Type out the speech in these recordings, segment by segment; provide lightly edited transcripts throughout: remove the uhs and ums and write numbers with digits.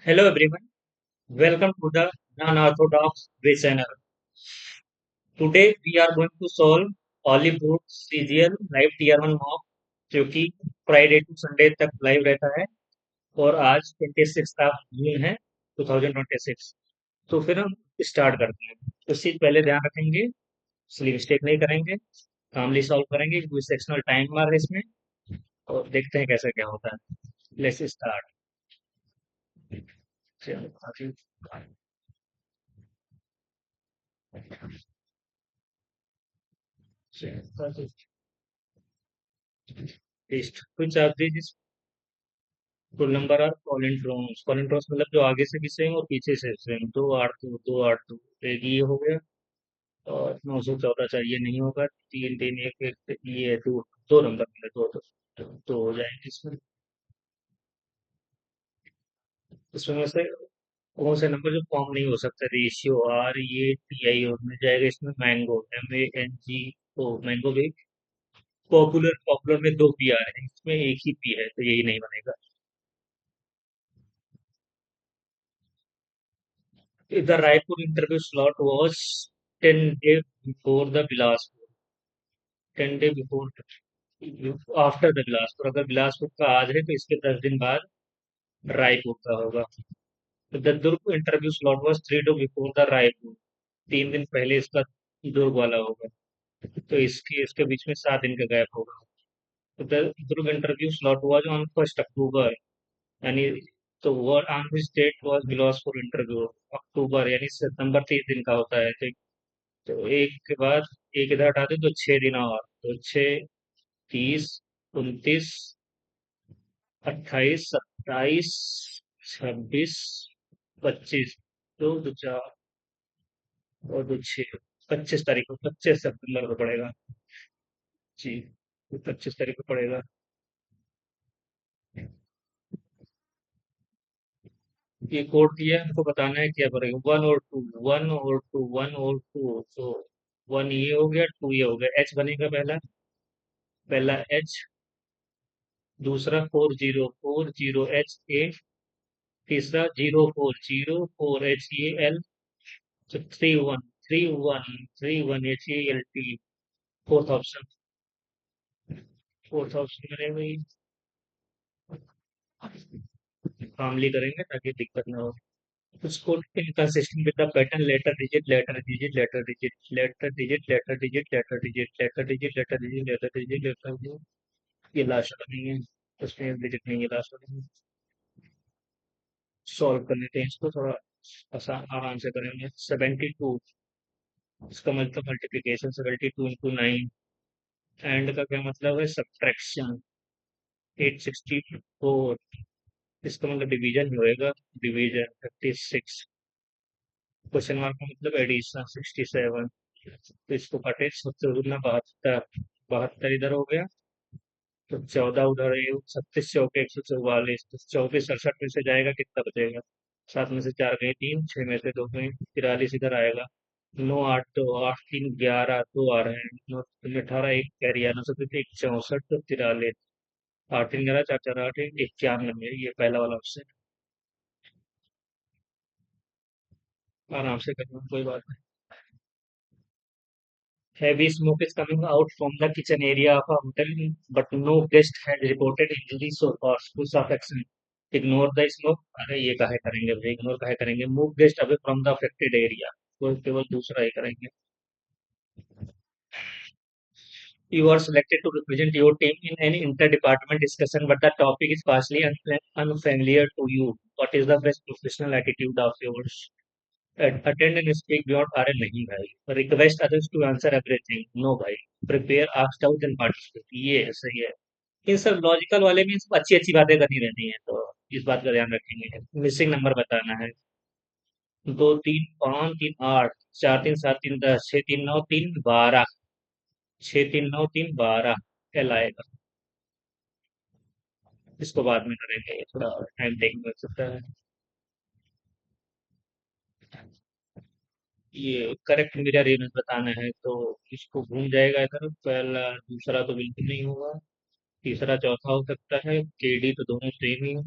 Hello everyone, welcome to the Non-Orthodox Way channel. Today we are going to solve Hollywood serial live tier 1 mock जो कि Friday to Sunday तक live रहता है और आज 26 जून है 2026। तो फिर हम स्टार्ट करते हैं। तो चीज पहले ध्यान रखेंगे, इसलिए मिस्टेक नहीं करेंगे, कामली सॉल्व करेंगे क्योंकि सेक्शनल टाइम मार है इसमें। और देखते हैं कैसे क्या होता है। Let's start. टेस्ट कुछ आप दीजिए। तो नंबर आर कॉलिंट्रॉन्स कॉलिंट्रॉन्स मतलब जो आगे से भी सेम और पीछे से सेम। 2 8 2 एक ये हो गया। और 914 चाहिए नहीं होगा। 3 3 1 1 ये दो दो नंबर मिले तो हो जाएंगे इसमें। इसमें में से कौन से नंबर जो फॉर्म नहीं हो सकता? रेशियो आर ये टी आई मिल जाएगा इसमें। Mango MANG। ओ मैंगो भी पॉपुलर पॉपुलर में दो पी आ रहे हैं, इसमें एक ही पी है तो यही नहीं बनेगा। The Raipur interview slot was 10 days before the Bilaspur, 10 day before after the Bilaspur. अगर बिलासपुर का आज है तो इसके 10 दिन बाद रायपुर का होगा। तो the Durg interview slot was 3 day before the Raipur, 3 दिन पहले इसका दुर्ग वाला होगा। तो इसके इसके बीच में 7 दिन का गैप होगा। तो the Durg interview slot was on 1 October, यानी तो वो on this date was Bilaspur interview. October यानी सितंबर 30 दिन का होता है। तो एक के बाद एक इधर हटा दे तो 6 दिन और। तो 6 30 29 28 27 26 2 2 4 और 2 6 25 तारीख को, 25 सितंबर को पड़ेगा। जी, तो 25 तारीख को पड़ेगा। ये कोड दिया है, हमको बताना है क्या पड़ेगा। 1 और 2, 1 और 2, 1 और 2। तो 1 ये हो गया, 2 ये हो गया। एच बनेगा पहला, पहला एच। दूसरा 40 40 H A। तीसरा 04 04 HAL। तो 31 31 31 HALT। Fourth option, fourth option में वही फैमिली करेंगे ताकि दिक्कत ना हो। उसको inconsistent with the pattern letter digit letter digit letter digit letter digit letter digit letter digit letter digit letter digit letter digit letter digit. ये लास्ट वाला नहीं है, उसमें डिजिट नहीं है लास्ट वाला में। सॉल्व कर लेते हैं इसको थोड़ा आसान आराम से करेंगे। 72, इसका मतलब मल्टीप्लिकेशन। 72 × 9। एंड का क्या मतलब है? सब्ट्रैक्शन। 864, इसका मतलब डिवीजन ही होएगा। डिवीजन 56। क्वेश्चन मार्क का मतलब एडिशन 67। तो इसको काटे 72 × 72, 72 इधर हो गया। तो 14 उधर है, 36 × 4 = 144। तो 34 68 में से जाएगा कितना बचेगा? 7 में से 4 गए 3, 6 में से 2 गए 43 इधर आएगा। 9 8 2 8 3 11 2 आ रहे हैं। 9 3 18 एक कैरी आना सकते थे, 1 64 तो 43। 8 3 11 4 4 8 91। ये पहला वाला ऑप्शन। आराम से करना, कोई बात नहीं। Heavy smoke is coming out from the kitchen area of a hotel, but no guest had reported injury so far. Course of action: ignore the smoke। अरे ये काहे करेंगे भाई, इग्नोर काहे करेंगे? Move guest away from the affected area। तो केवल दूसरा ही करेंगे। You are selected to represent your team in any inter-department discussion, but the topic is partially unfamiliar to you. What is the best professional attitude of yours? Attend and speak beyond RL नहीं भाई। Request others to answer everything, no भाई। Prepare, ask out and participate, ये सही है। इन सब logical वाले में सब अच्छी अच्छी बातें करनी रहती हैं, तो इस बात का ध्यान रखेंगे। मिसिंग नंबर बताना है। 2 3 5 3 8, 4 3 7 3 10, 6 3 9 3 12, 6 3 9 3 12 कहलाएगा। इसको बाद में करेंगे, ये थोड़ा टाइम टेकिंग हो सकता है। ये करेक्ट मिरर इमेज बताना है तो इसको घूम जाएगा इधर। पहला दूसरा तो बिल्कुल नहीं होगा। तीसरा चौथा हो सकता है। KD तो दोनों सेम ही है।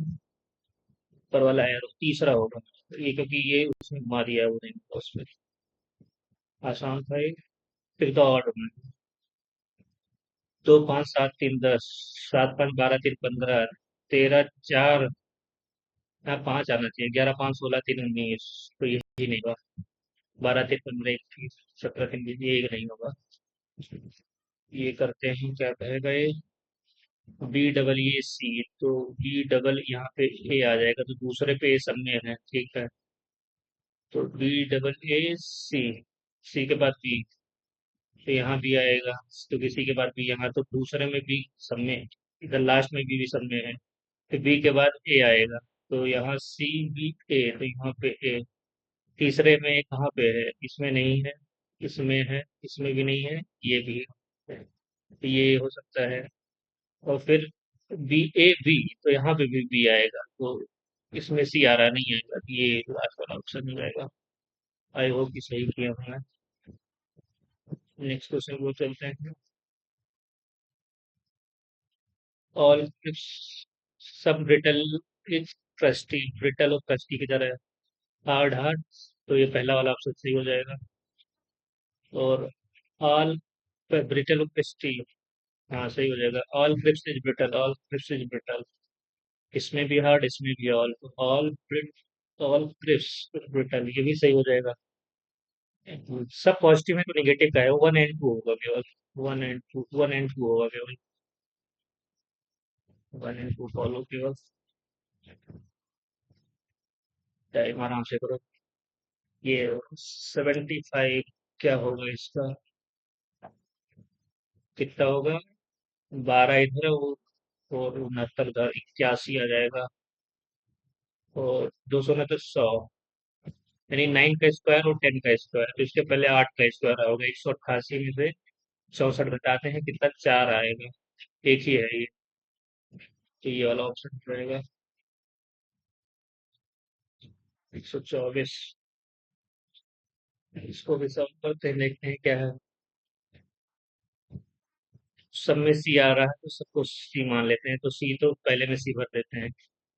ऊपर वाला एरो तीसरा होगा, तो ये क्योंकि ये उसमें घुमा दिया है वो नहीं तो उसमें आसान था ये। फिर तो ऑड में 2 5 7 3 10, 7 5 12 3 15, 13 4, यहाँ 5 आना चाहिए, 11 5 16 3 19, तो यही नहीं होगा। 12 3 15 21, 17 3 ये नहीं होगा। ये करते हैं क्या कहेगा ये, बी डबल ए सी, तो बी डबल यहाँ पे ए आ जाएगा, तो दूसरे पे ए सब में है, ठीक है। तो बी डबल ए सी, सी के बाद बी, तो यहाँ भी आएगा, तो किसी के बाद भी यहाँ, तो दूसरे में भी सब में, इधर लास्ट में भी सब में है, तो बी के बाद ए आएगा, तो यहाँ सी बी ए, तो यहाँ पे ए, तीसरे में कहाँ पे है, इसमें नहीं है, इसमें है, इसमें भी नहीं है, ये भी है, तो ये हो सकता है। और फिर बी ए बी, तो यहाँ पे भी बी आएगा, तो इसमें सी आ रहा नहीं आएगा, तो ये लास्ट वाला ऑप्शन हो जाएगा। आई होप कि सही किया हमने। नेक्स्ट क्वेश्चन को चलते हैं। ऑल सब ब्रिटल इज क्रस्टी, ब्रिटल और क्रस्टी की तरह हार्ड हार्ड, तो ये पहला वाला ऑप्शन सही हो जाएगा। और ऑल ब्रिटल और क्रस्टी, हाँ सही हो जाएगा, all crisps is brittle, all crisps is brittle, इसमें भी हार्ड इसमें भी ऑल, तो all brit, all crisps brittle, ये भी सही हो जाएगा। सब पॉजिटिव है तो नेगेटिव का है, 1 and 2 होगा केवल, 1 and 2, 1 and 2 होगा केवल, 1 and 2 फॉलो केवल। टाइम आराम से करो। ये 75 क्या होगा इसका, कितना होगा, 12 इधर और 69 उधर, 81 आ जाएगा, और 269 100, यानी 9 का स्क्वायर और 10 का स्क्वायर, तो इसके पहले 8 का स्क्वायर होगा, 188 में से 64 घटाते हैं कितना, 4 आएगा, एक ही है ये, तो ये वाला ऑप्शन रहेगा। 124, इसको भी सॉल्व करते हैं, देखते हैं क्या है। सब में सी आ रहा है तो सबको सी मान लेते हैं, तो सी तो पहले में सी भर देते हैं,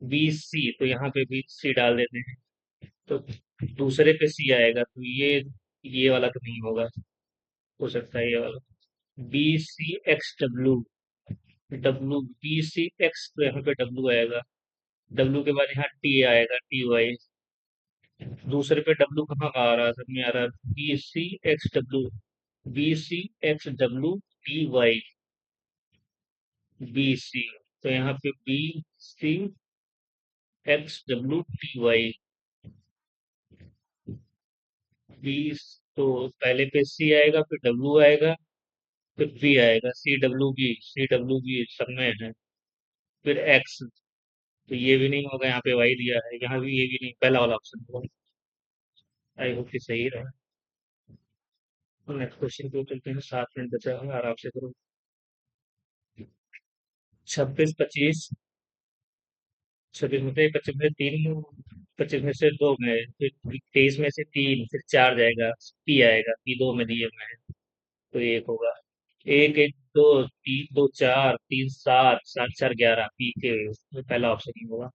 बी सी, तो यहाँ पे भी सी डाल देते हैं, तो दूसरे पे सी आएगा, तो ये वाला तो नहीं होगा, हो सकता है ये वाला, B C X W, W B C X, तो यहाँ पे डब्ल्यू आएगा, डब्ल्यू के बाद यहाँ टी आएगा, टी वाई, दूसरे पे डब्ल्यू कहाँ आ रहा है, सब में आ रहा है, B C X W, B C X W T Y, B C, तो यहाँ पे B C X W T Y, B, तो पहले पे सी आएगा, फिर डब्ल्यू आएगा, फिर बी आएगा, C W B, C W B सब में है, फिर एक्स, तो ये भी नहीं होगा, यहाँ पे वाई दिया है, यहाँ भी ये भी नहीं, पहला वाला ऑप्शन होगा। आई होप कि सही रहा। नेक्स्ट क्वेश्चन पे चलते हैं, 7 मिनट बचा है, आराम से करो। 26 25, 26 में से 25 में से 3, 25 में से 2 गए, फिर 23 में से 3, फिर 4 जाएगा, पी आएगा, पी 2 में दिए हुए हैं, तो ये एक होगा, 1 1 2 3 2 4 3 7 7 4 11, पी के पहला ऑप्शन ही होगा।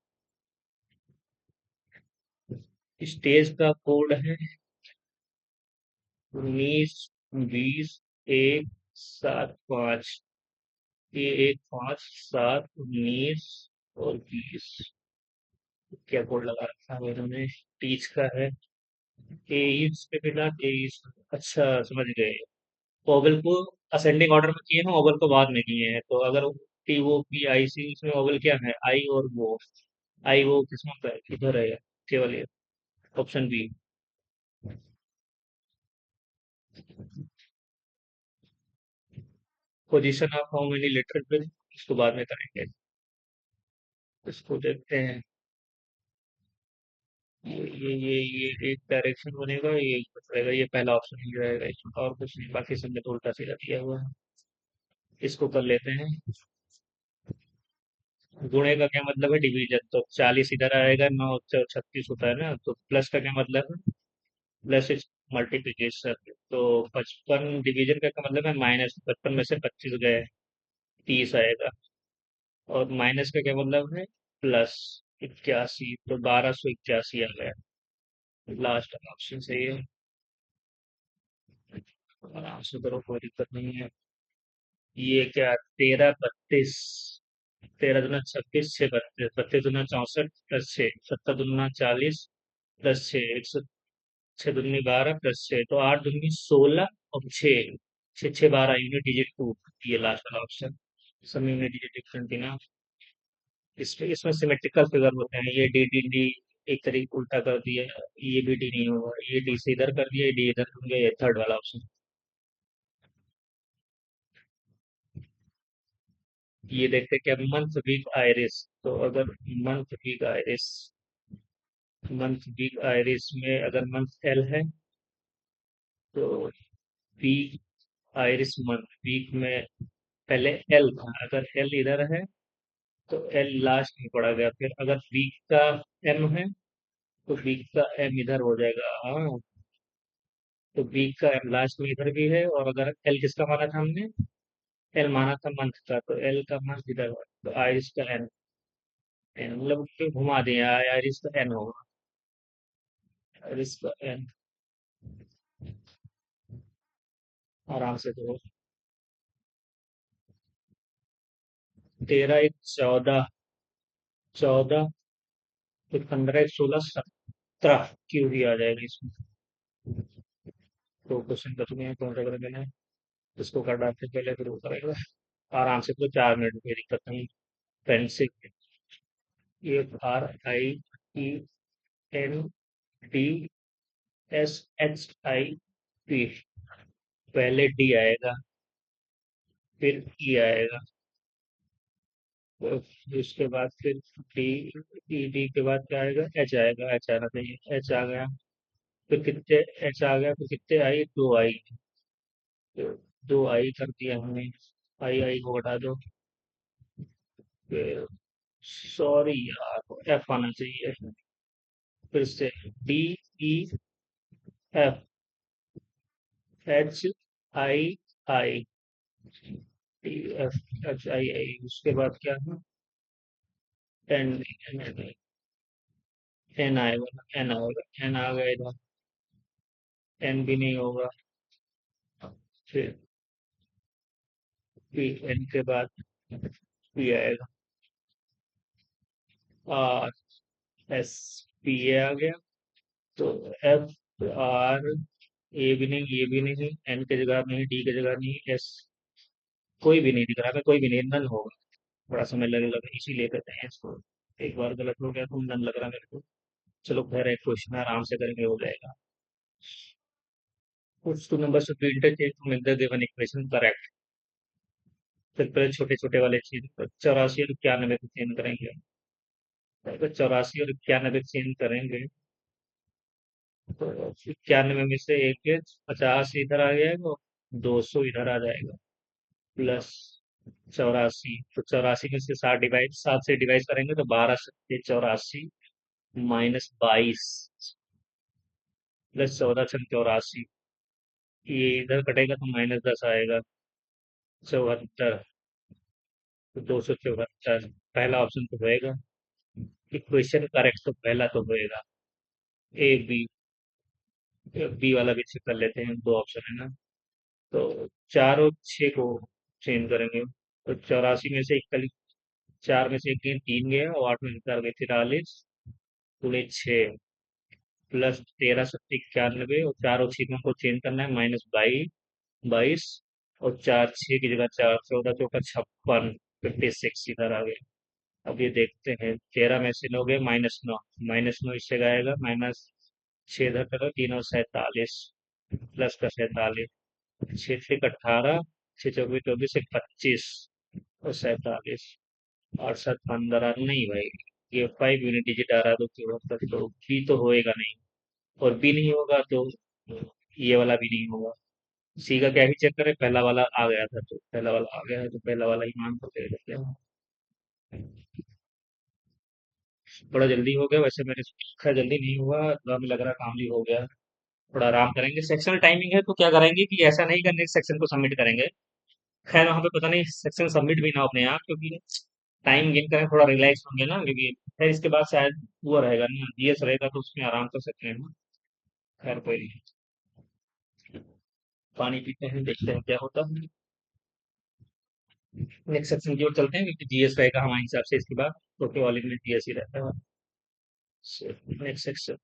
स्टेज का कोड है 19 20 1 7 5, ये 1 5 7 19 और 20, क्या कोड लगा रखा है इन्होंने, टीच का है, तेईस पे बिना 23, अच्छा समझ गए, ओवल को असेंडिंग ऑर्डर में किए ना, ओवल को बाद में किए हैं, तो अगर टी वो पी आई सी, इसमें ओवल क्या है, आई और वो, आई वो किस्मत है, किधर है, केवल ये option B. Position of how many litre bill, इसको बाद में करेंगे, इसको देखते हैं। ये एक डायरेक्शन बनेगा, ये एक बनेगा, ये पहला ऑप्शन ही रहेगा, इसमें और कुछ नहीं, बाकी सब में तो उल्टा सीधा दिया हुआ है। इसको कर लेते हैं। गुणे का क्या मतलब है, डिवीजन, तो 40 इधर आएगा, 9 36 होता है ना, तो प्लस का क्या मतलब है, प्लस इज मल्टीप्लीकेशन, तो 55 डिवीजन का क्या मतलब है, माइनस, 55 में से 25 गए, 30 आएगा, और माइनस का क्या मतलब है, प्लस, 81 तो 1281 आ गया। लास्ट ऑप्शन सही है। आराम से करो, कोई दिक्कत नहीं है। ये क्या, 13 32, 13 दूना 26, 6 32, 32 दूना 64 प्लस 6, 7 दूना 40 प्लस 6, 6 दूनी 12 प्लस 6, तो 8 दूनी 16 और 6, 6 6 12 यूनिट डिजिट 2। ये लास्ट वाला ऑप्शन। सब यूनिट डिजिट डिफरेंट थी ना। इसमें इसमें सिमेट्रिकल फिगर होते हैं, ये डी डी डी एक तरीके उल्टा कर दिया। ये भी डी नहीं होगा, ये डी से इधर कर दिया, ये डी इधर कर दिया, ये थर्ड वाला ऑप्शन। ये देखते हैं क्या, मंथ वीक आइरिस। तो अगर month week iris, month week iris में अगर मंथ एल है तो वीक आइरिस मंथ वीक में पहले एल था, अगर एल इधर है तो एल लास्ट में पड़ा गया। फिर अगर वीक का एम है तो वीक का एम इधर हो जाएगा। हाँ, तो वीक का एम लास्ट में इधर भी है, और अगर एल किसका माना था हमने, एल माना था मंथ का, तो एल का मंथ इधर होगा, तो आइरिस का एन। एन मतलब उसको घुमा दिया, आइरिस का एन होगा, आइरिस का एन। आराम से करो। 13 1 14, 14, फिर 15 1 16 17 क्यू भी आ जाएगा इसमें। तो क्वेश्चन बच गए हैं, कौन सा करेंगे ना, इसको कर डालते हैं पहले, फिर वो करेगा। आराम से, तो 4 मिनट कोई दिक्कत नहीं। पेन से, FRIENDSHIP, पहले डी आएगा, फिर ई आएगा, तो फिर उसके बाद फिर डी, डी के बाद क्या आएगा, एच आएगा, एच आना चाहिए, एच आ गया। फिर कितने, एच आ गया, फिर कितने आई, 2 आई, तो 2 आई कर दिया हमने। आई आई को हटा दो। फिर सॉरी यार, एफ आना चाहिए, फिर से DEF, HII, DFHII, उसके बाद क्या है, एन, एन आएगा, एन आएगा, एन आ गया इधर, एन भी नहीं होगा। फिर पी, एन के बाद पी आएगा, आर एस, पी ए आ गया। तो FR, ए भी नहीं, ये भी नहीं, एन की जगह नहीं, डी की जगह नहीं, एस कोई भी नहीं दिख रहा है, कोई भी नहीं, नन होगा। बड़ा समय लगेगा, इसीलिए कहते हैं इसको। एक बार गलत हो गया तो नन लग रहा है मेरे को। चलो खैर, एक क्वेश्चन आराम से करेंगे, हो जाएगा। Puts two numbers to be interchanged to make the given equation correct। फिर पहले छोटे छोटे वाले चीज, 84 और 91 को चेंज करेंगे। अगर 84 और 91 चेंज करेंगे तो 91 में से एक के 50 इधर आ जाएगा, 200 इधर आ जाएगा, प्लस 84, तो 84 में से 7 से डिवाइड करेंगे तो 12 7 84, -22, प्लस 14 6 84, ये इधर कटेगा तो -10 आएगा, 74, तो 274। पहला ऑप्शन तो होएगा, इक्वेशन करेक्ट तो पहला तो होएगा। ए बी, बी वाला भी चेक कर लेते हैं, 2 ऑप्शन है ना। तो 4 और 6 को चेंज करेंगे, तो 84 में से इकतालीस, 4 में से एक गेंद 3 गया, और 8 में से 4 गए 43, पूरे 6, प्लस 13 7 91, और 4 और 6 को चेंज करना है, -22, 22, और 4 6 की जगह 4, 14 4 56, 56 इधर आ गया। अब ये देखते हैं, 13 में से लोगे -9, -9 इससे जाएगा, -6 इधर करो, 3 और 47, प्लस का 47, 6 6 18, 6 24 24, 25, और 47, और 7 15, नहीं भाई, ये 5 यूनिट डिजिट आ रहा है, तो तो बी तो होएगा नहीं, और बी नहीं होगा तो ये वाला भी नहीं होगा। सी का क्या ही चेक करें, पहला वाला आ गया था, तो पहला वाला आ गया है, तो पहला वाला ही मान को दे देते हैं। बड़ा जल्दी हो गया वैसे, मेरे खैर जल्दी नहीं हुआ, तो हमें लग रहा काम भी हो गया। थोड़ा आराम करेंगे, सेक्शनल टाइमिंग है, तो क्या करेंगे कि ऐसा नहीं कि नेक्स्ट सेक्शन को सबमिट करेंगे। खैर वहां पे पता नहीं सेक्शन सबमिट भी ना हो अपने आप, क्योंकि टाइम गेन करें, थोड़ा रिलैक्स होंगे ना, क्योंकि फिर इसके बाद शायद वो रहेगा ना, जीएस रहेगा तो उसमें आराम कर सकते हैं ना। खैर कोई नहीं, पानी पीते हैं, देखते हैं क्या होता है। नेक्स्ट सेक्शन की ओर चलते हैं, क्योंकि जीएस रहेगा हमारे हिसाब से इसके बाद, छोटे वाले में जीएस ही रहता है। नेक्स्ट सेक्शन,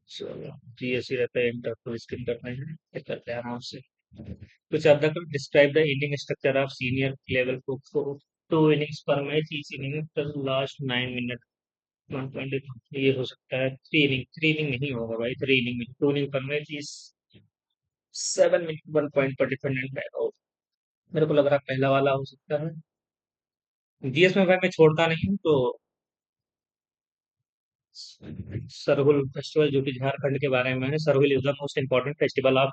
चलो जीएस ही रहता है, इंटर तो स्किप करते हैं, ये करते हैं आराम से। कुछ अब तक describe the inning structure of senior level को, टू इनिंग्स पर मैच, ईच इनिंग पर लास्ट 9 मिनट, 1 पॉइंट। ये हो सकता है थ्री इनिंग नहीं होगा भाई, थ्री इनिंग में टू इनिंग पर मैच इस 7 मिनट, 1 पॉइंट पर डिफेंडेंट है, और मेरे को लग रहा है पहला वाला हो सकता है। जीएस में भाई मैं छोड़ता नहीं हूँ, तो सरहुल फेस्टिवल जो कि झारखंड के बारे में है, Sarhul is the most important festival of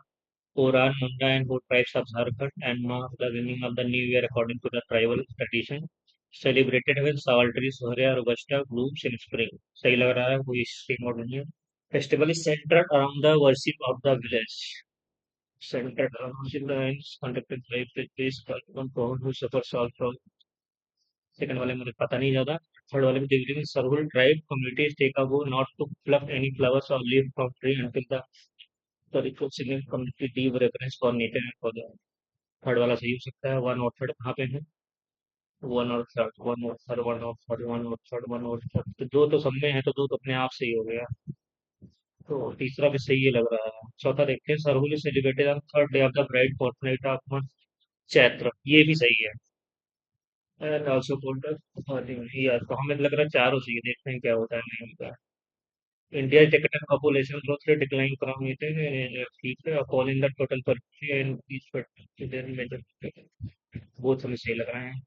Puran, Munda, and whole tribes of Jharkhand, and marks the beginning of the new year according to the tribal tradition. Celebrated with Savaltri, Sohriya, Robusta, blooms in spring. सही लग रहा है, कोई stream और नहीं है। Festival is centered around the worship of the village. Centered around worship the ends conducted by priest who suffers all from। Second वाले मुझे पता नहीं ज्यादा। थर्ड वाले में डिग्री में Sarhul tribe communities take a vow not to pluck any flowers और leave from tree until the ritual singing community deep reverence for nature and for the। Third वाला सही हो सकता है, वन और थर्ड कहाँ पे है? वन और थर्ड, वन और थर्ड, वन और थर्ड, वन और थर्ड, वन और थर्ड, तो दो तो सब में है, तो दो तो अपने आप सही हो गया। तो तीसरा भी सही ही लग रहा है। चौथा देखते हैं, Sarhul celebrated on third day of the bright fortnight of month Chaitra, ये भी सही है। एंड ऑल्सो कॉल्ड यार, तो हमें लग रहा है चारों सही है, देखते हैं क्या होता है, नहीं होता है। India ticket population growth rate decline from ठीक है, फॉलोइंग द टोटल पर एंड मेजर, बहुत हमें सही लग रहे हैं।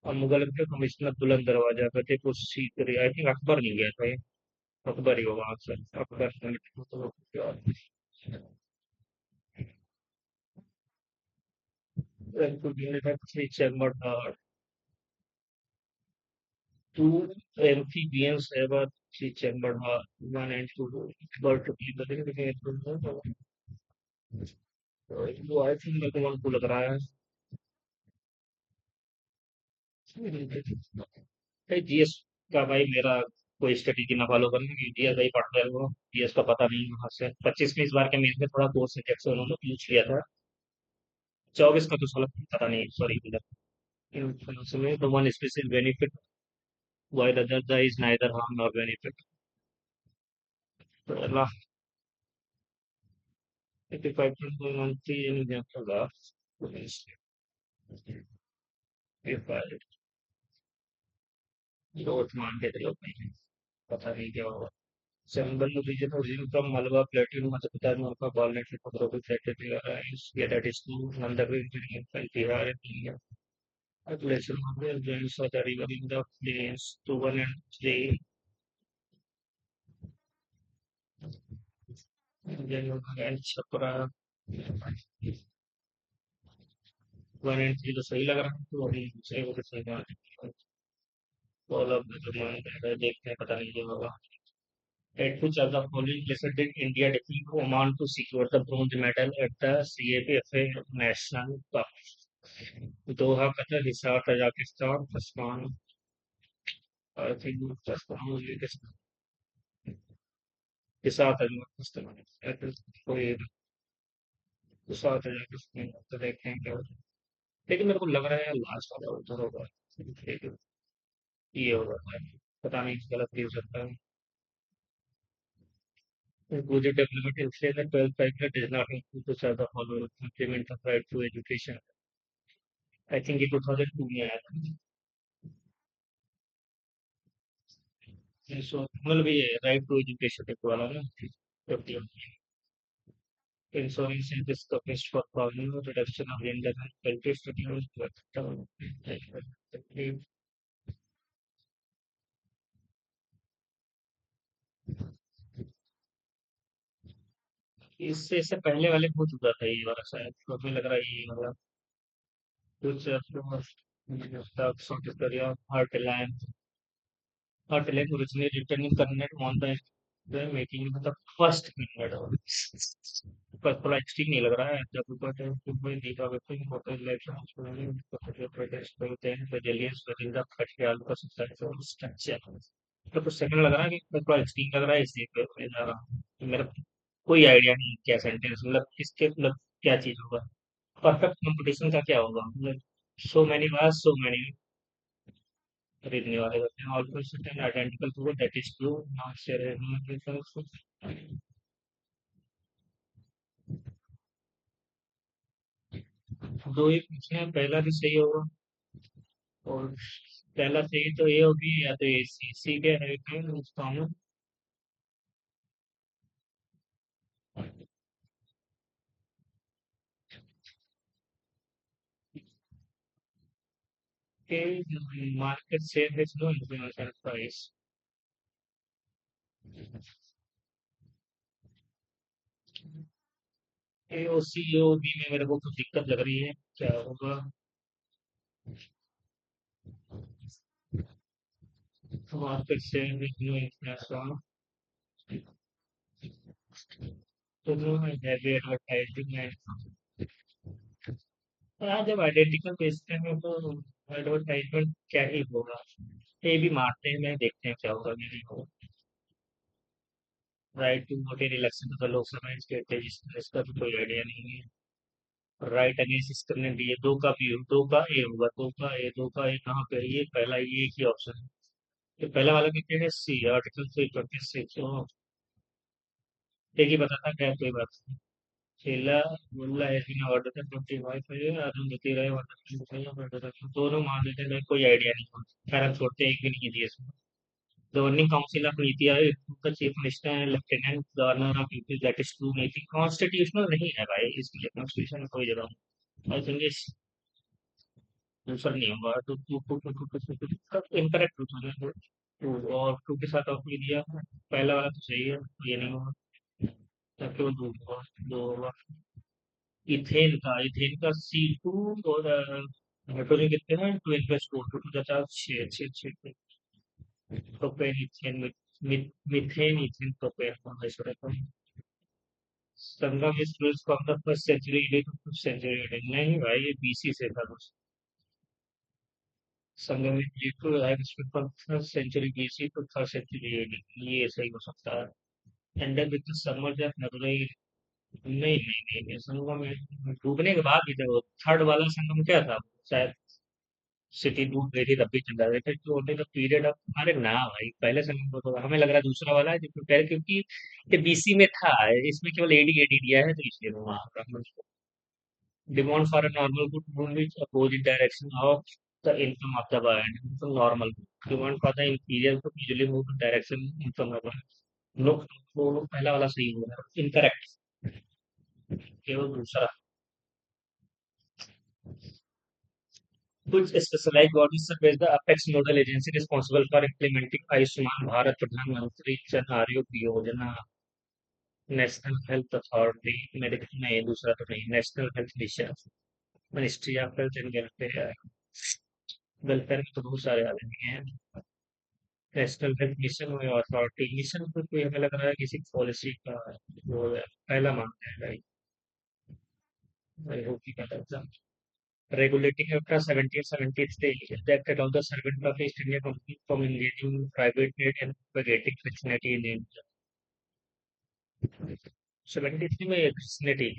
और मुगल के कमिश्नर बुलंद दरवाजा फतेहपुर सीकरी, आई थिंक अकबर नहीं गया था ये, अकबर ही होगा answer, Akbar. two amphibians ever three chambered one and two bird to be the वो आई थिंक मेरे को उनको लग रहा है जीएस का भाई, मेरा कोई स्ट्रेटेजी ना फॉलो करना, कि जीएस भाई पढ़ते हैं वो, जीएस का पता नहीं वहां से 25 में इस बार के मेन में थोड़ा कोर्स सब्जेक्ट से उन्होंने पूछ लिया था। 24 का तो साला पता नहीं, सॉरी। में the one specific benefit while the other is neither harm nor benefit। तो अल्लाह, 85.13 in example of if I don't मान के चलो भाई, पता नहीं क्या होगा। Symbol region origin from Malwa Plateau, Madhya Pradesh, Malwa, Walnut, Photography, Secretary, yeah, that is true. Nandagiri, Bihar, and India. Population of the Jains of the river in the plains, 2 and 3, and Chapra, 1 and 3 तो सही लग रहा है, तो अभी सही हो सही बात है। फॉलो अप देखते हैं, पता नहीं क्या होगा। At which of the following places did India defeat Oman to secure the bronze medal at the CAPFA National Cup? Doha, Qatar, Hisar, Tajikistan, Usman, I think Usman, Hisar, Tajikistan, कोई Hisar, Tajikistan, तो देखते हैं क्या होता है। लेकिन मेरे को लग रहा है लास्ट वाला उधर होगा, लेकिन ये होगा, पता नहीं, गलत भी हो सकता है। Inclusive development instead the 12th cycle does not include the serve the following implement of right to education। I think ये 2002 में आया था। सो मतलब ये राइट टू एजुकेशन एक वाला ना, 50। Insurance in this chemist for problem reduction of gender and culture study. इससे पहले वाले हो चुका था ये वाला शायद, तो हमें लग रहा है ये वाला कुछ heart line, heart line originally return in Kannada on the the making मतलब फर्स्ट मिनट पर थोड़ा एक्सट्रीम नहीं लग रहा है जब ऊपर कोई दीपा व्यक्ति फोटो इलेक्शन प्रोटेस्ट करते हैं रेजिलियंस विद द फटियाल का स्ट्रक्चर तो कुछ सेकंड लग रहा है कि थोड़ा एक्सट्रीम लग रहा है इसलिए मैं जा रहा हूँ तो मेरा कोई आइडिया नहीं क्या सेंटेंस मतलब किसके मतलब क्या चीज होगा परफेक्ट कंपटीशन का क्या होगा मतलब so many was so many खरीदने वाले होते हैं almost identical to that is true not share दो ही पूछे हैं पहला भी सही होगा और पहला सही तो ये होगी या तो ये सी सी के है कॉमन के मार्केट शेयर है नो इंटरनेशनल प्राइस ए ओ सी ओ बी में मेरे को कुछ दिक्कत लग रही है क्या होगा मार्केट शेयर है नो इंटरनेशनल तो नो है एडवर्टाइजिंग है हाँ जब आइडेंटिकल बेचते हैं तो एडवर्टाइजमेंट क्या ही होगा ये भी मारते हैं मैं देखते हैं क्या होगा नहीं होगा right to vote in election तो लोकसभा स्टेट है इसका भी कोई आइडिया नहीं है राइट अगेंस्ट इसने दिए दो का भी दो का ए होगा दो का ए कहाँ पे है? ये पहला ये एक ही ऑप्शन है तो पहला वाला कहते हैं सी आर्टिकल 326 एक ही बताता क्या है, कोई बात नहीं शीला मुल्ला has been awarded the 25 Arundhati राय दोनों मान लेते हैं कोई आइडिया नहीं खैर हम छोड़ते हैं, एक भी नहीं दिए इसमें governing council of NITI Aayog का चीफ मिनिस्टर है lieutenant governor of UP that is true नीति कॉन्स्टिट्यूशनल नहीं है भाई इसलिए कॉन्स्टिट्यूशन में कोई जगह आई थिंक आंसर नहीं होगा तो टू इनकरेक्ट टू और टू के साथ ऑफ दिया पहला वाला तो सही है तो ये नहीं होगा ताकि वो दो होगा दो होगा इथेन का सी टू और हाइड्रोजन कितने हैं twelve plus two two two जाता है छः छः छः propane ethane methane ethane propane ऐसा रहता है Sangam is used from the first century to fifth century नहीं भाई ये बीसी से था कुछ Sangam is used to have from first century BC to third century AD ये सही हो सकता है ended with the submerge of Madurai नहीं संगम में डूबने के बाद भी थे वो थर्ड वाला संगम क्या था शायद सिटी डूब गई थी तब भी चल रहा था तो ओनली द पीरियड ऑफ अरे ना भाई पहले संगम को तो हमें लग रहा है दूसरा वाला है जिसमें पहले क्योंकि ये बीसी में था इसमें केवल एडी एडी दिया है तो इसलिए वो वहां पर demand for a normal good moon which opposite direction of the income of the buyer. So normal demand for the inferior to usually move in direction income of buyer. लोग वो पहला वाला सही होगा इनकरेक्ट केवल दूसरा कुछ specialized bodies serve as the apex nodal agency responsible for implementing Ayushman Bharat Pradhan Mantri Jan Arogya Yojana national health authority medical नहीं दूसरा तो नहीं national health mission ministry of health and welfare welfare में तो बहुत सारे आ हैं नेशनल हेल्थ मिशन में अथॉरिटी मिशन तो कोई हमें लग रहा है किसी पॉलिसी का वो है, पहला मानते हैं भाई आई होप की पता था regulating after 1773 that allowed the servant of East India Company from engaging in private trade and propagating Christianity in India 73 में Christianity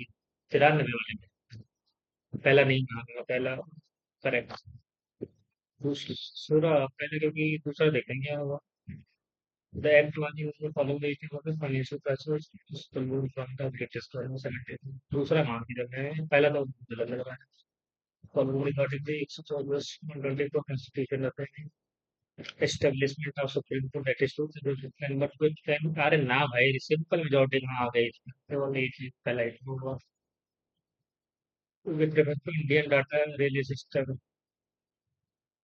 93 वाले में पहला नहीं मानूंगा पहला करेक्ट दूसरा पहले क्योंकि दूसरा देखेंगे होगा The act was used following the issues of the financial crisis to move from the British government cemetery. दूसरा मान के चल रहे हैं पहला तो गलत लग रहा है following regarding the 120 को constitution रहते हैं establishment of supreme court that is to but with them अरे ना भाई सिंपल मेजोरिटी कहाँ आ गई केवल एक ही पहला एक हुआ with reference to Indian data relay system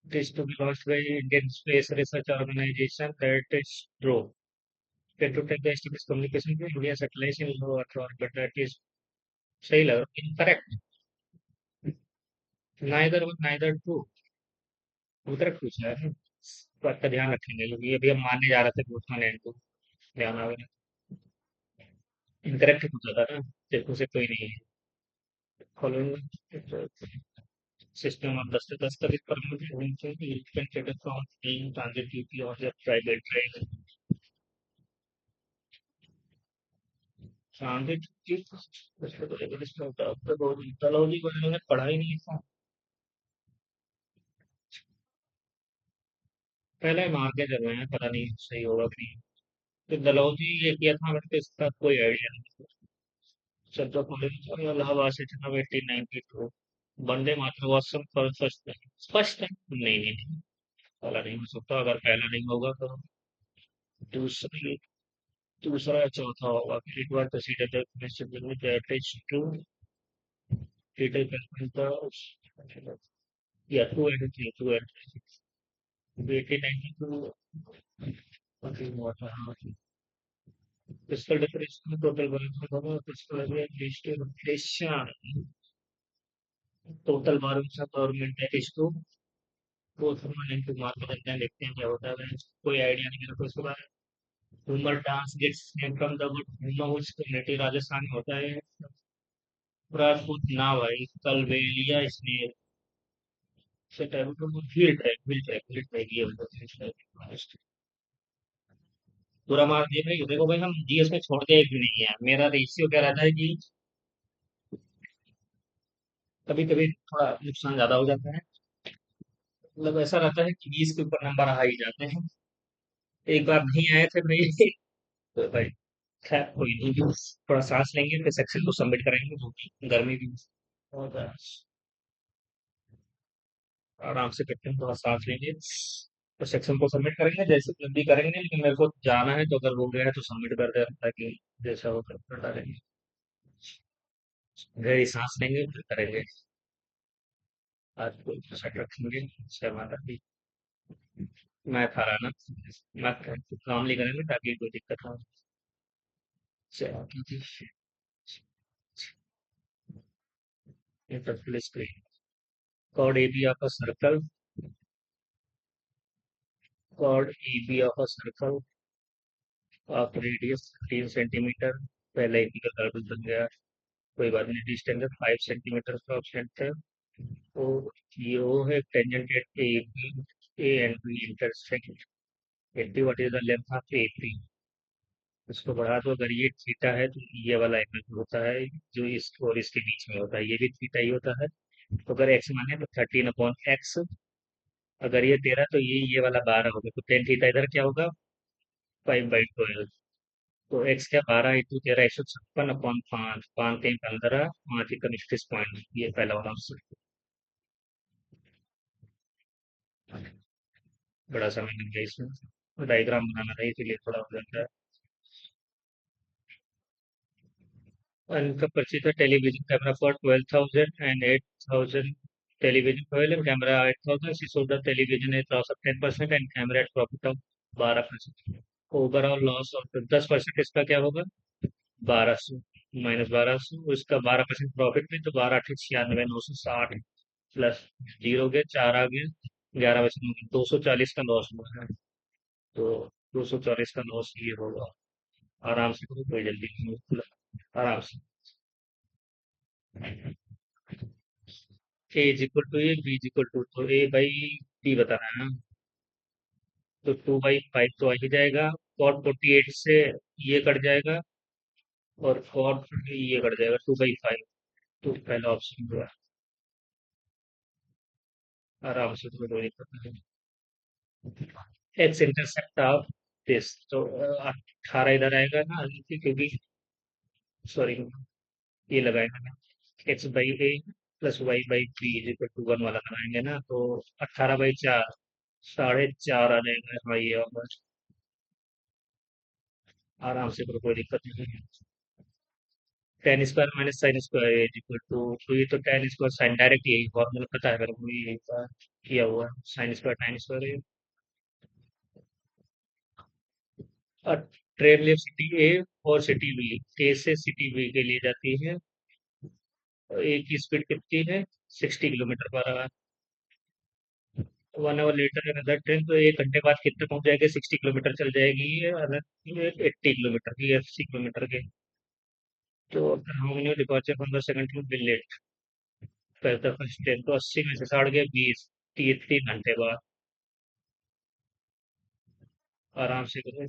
it is to be launched by Indian Space Research Organization that is true. Then to take the established communication to India satellites in low Earth orbit, but that is सही लग रहा incorrect neither true उधर पूछा है बात का ध्यान रखेंगे क्योंकि अभी हम मानने जा रहे थे पोस्टमैन को ध्यान आ गया। इंटरेक्ट हो जाता है ना, देखो से कोई नहीं है। Following system of the study permitted himself to independent from being transit duty or the private train. Transit की उसको तो लेकर होता है, अब तो टोलॉजी को इन्होंने पढ़ा ही नहीं था। पहले मार के चल रहे हैं, पता नहीं सही होगा कि नहीं। तो डलहौजी ये किया था, मेरे को इसका कोई आइडिया नहीं। सर कॉलेज इलाहाबाद से था 1892। Vande Mataram was some first time नहीं नहीं नहीं, पहला नहीं हो सकता। अगर पहला नहीं होगा तो दूसरी, दूसरा या चौथा होगा। It was considered that is too detail content या two and three, two and three 1892 हुआ था। हाँ, physical definition total volume physical education total volume of government that is two four into market and देखते हैं क्या होता है। कोई आइडिया नहीं मेरे को इसके बारे में। Ghoomar dance gets name from the word ghooma, which community Rajasthan में होता है। राजपूत ना भाई, कलबेलिया स्नेक से टाइप का व्हील ट्रैक ये होता है व्हील ट्रैक। पूरा मार दिया भाई, देखो भाई हम जीएस में छोड़ते एक भी नहीं है। मेरा रेशियो क्या रहता है कि कभी कभी थोड़ा नुकसान ज्यादा हो जाता है। मतलब ऐसा रहता है कि 20 के ऊपर नंबर आ ही जाते हैं। एक बार नहीं आए थे भाई तो भाई खैर कोई नहीं, थोड़ा सांस लेंगे फिर सेक्शन को सबमिट करेंगे, जो कि गर्मी भी बहुत है। आराम से करते हैं, थोड़ा सांस लेंगे तो सेक्शन को सबमिट करेंगे। जैसे जल्दी करेंगे, लेकिन मेरे को जाना है तो अगर हो गया है तो सबमिट कर दे, ताकि जैसा हो कर डालेंगे। गहरी सांस लेंगे फिर करेंगे। आज को सेट रखेंगे। जय माता दी। मैं था रहा ना, मैं काम नहीं करेंगे ताकि कोई दिक्कत ना हो। जय माता दी। इंटर स्क्रीन chord AB of a circle, chord AB of a circle of radius 15 centimetre. पहले एक का कर्व बन गया, कोई बात नहीं। डिस्टेंस 5 सेंटीमीटर का ऑप्शन है। तो ये वो है tangent at A B, A and B intersect. एट्टी what is the length of A P. इसको बढ़ा दो, अगर ये थीटा है तो ये वाला एंगल होता है जो इस और इसके बीच में होता है, ये भी थीटा ही होता है। तो अगर एक्स माने तो 13/x, अगर ये 13 तो ये वाला 12 होगा, तो टेन थीटा इधर क्या होगा, 5/12। तो एक्स क्या, 12 × 13 156/5, 5×3 = 15, 5 × 29 पॉइंट, ये पहला वाला ऑप्शन। बड़ा समय लग गया इसमें, डायग्राम बनाना था इसीलिए थोड़ा हो जाता है। और इनका परचेज था television camera for 12,000 and 8,000। Television film camera 8,000, she sold the television at loss of 10% and camera at profit of 12%। Overall loss of 10%, इसका क्या होगा, 1200 माइनस 1200, उसका 12% प्रॉफिट में, तो 12×8 = 96,960 प्लस जीरो गया, चार आ गया, 11 बचे, 240 का लॉस हुआ है। तो 240 का लॉस ये होगा। आराम से करो, कोई जल्दी नहीं है, आराम से। A is equal to A, B is equal to, तो ए बाई बी बताना है ना। तो 2/5 तो आ ही जाएगा। cot 48 से ये कट जाएगा, और cot ये कट जाएगा 2/5। तो पहला ऑप्शन जो है, आराम से, तो कोई दिक्कत नहीं। एक्स इंटरसेप्ट ऑफ दिस, तो 18 इधर आएगा ना, क्योंकि सॉरी ये लगाएंगे ना, x/a plus y/b is equal to 1 वाला लगाएंगे ना, तो 18/4, 4.5 आ जाएगा। हाँ ये होगा। आराम से करो, कोई दिक्कत नहीं है। Ten square minus sine square is equal to, तो ये तो टेन स्क्वायर साइन, डायरेक्ट यही फॉर्मूला पता है मेरे को, ये किया हुआ है। साइन स्क्वायर टाइम स्क्वायर है। और ट्रेन लिव सिटी ए और सिटी बी, ए से सिटी बी के लिए जाती है। और ए की स्पीड कितनी है, 60 kilometre per hour. 1 hour later another train, तो 1 घंटे बाद कितने पहुंच जाएगी? 60 किलोमीटर चल जाएगी, अगर 80 किलोमीटर की, 80 किलोमीटर के। तो how many departure from the second train will let the first train, तो 80 में से 60 गए 20, 3 घंटे बाद। आराम से करो।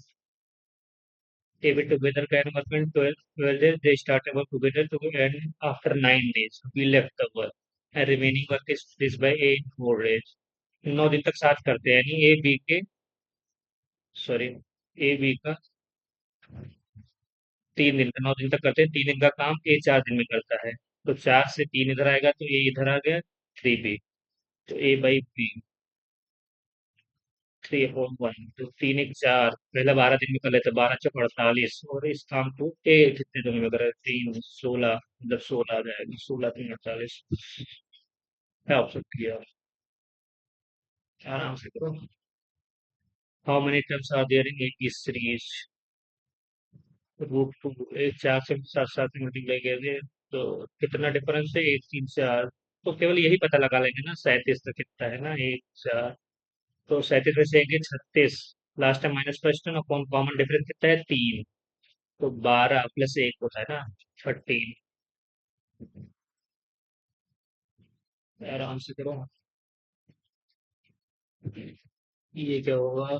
David together can work in 12 days. They started work together to end after 9 days. We left the work. And remaining work is finished by 4 days. 9 दिन तक साथ करते हैं, यानी ए बी के, सॉरी, ए बी का 3 दिन का, 9 दिन तक करते हैं। 3 दिन का काम ए 4 दिन में करता है। तो 4 से 3 इधर आएगा, तो ए इधर आ गया, 3 बी। तो ए बाई बी, 3/1, तो 3 1 4, पहले 12 दिन में कर लेते, 12 × 4 = 48, और इस काम को ए कितने दिन में करे? 3 16, मतलब 16 आ जाएगा, 16 3 48। क्या ऑप्शन किया? आराम से करो। How many terms are there in a series? Root two, एक 4 से 7 7 से मल्टीप्लाई करेंगे, तो कितना डिफरेंस है? 1 3 4। तो केवल यही पता लगा लेंगे ना, 37 तक कितना है ना, 1 4। तो 37 में से एक 36, लास्ट टाइम माइनस फर्स्ट है ना, कॉमन डिफरेंस कितना है? 3। तो 12 + 1 होता है ना, 13। आराम से करो। ये क्या होगा?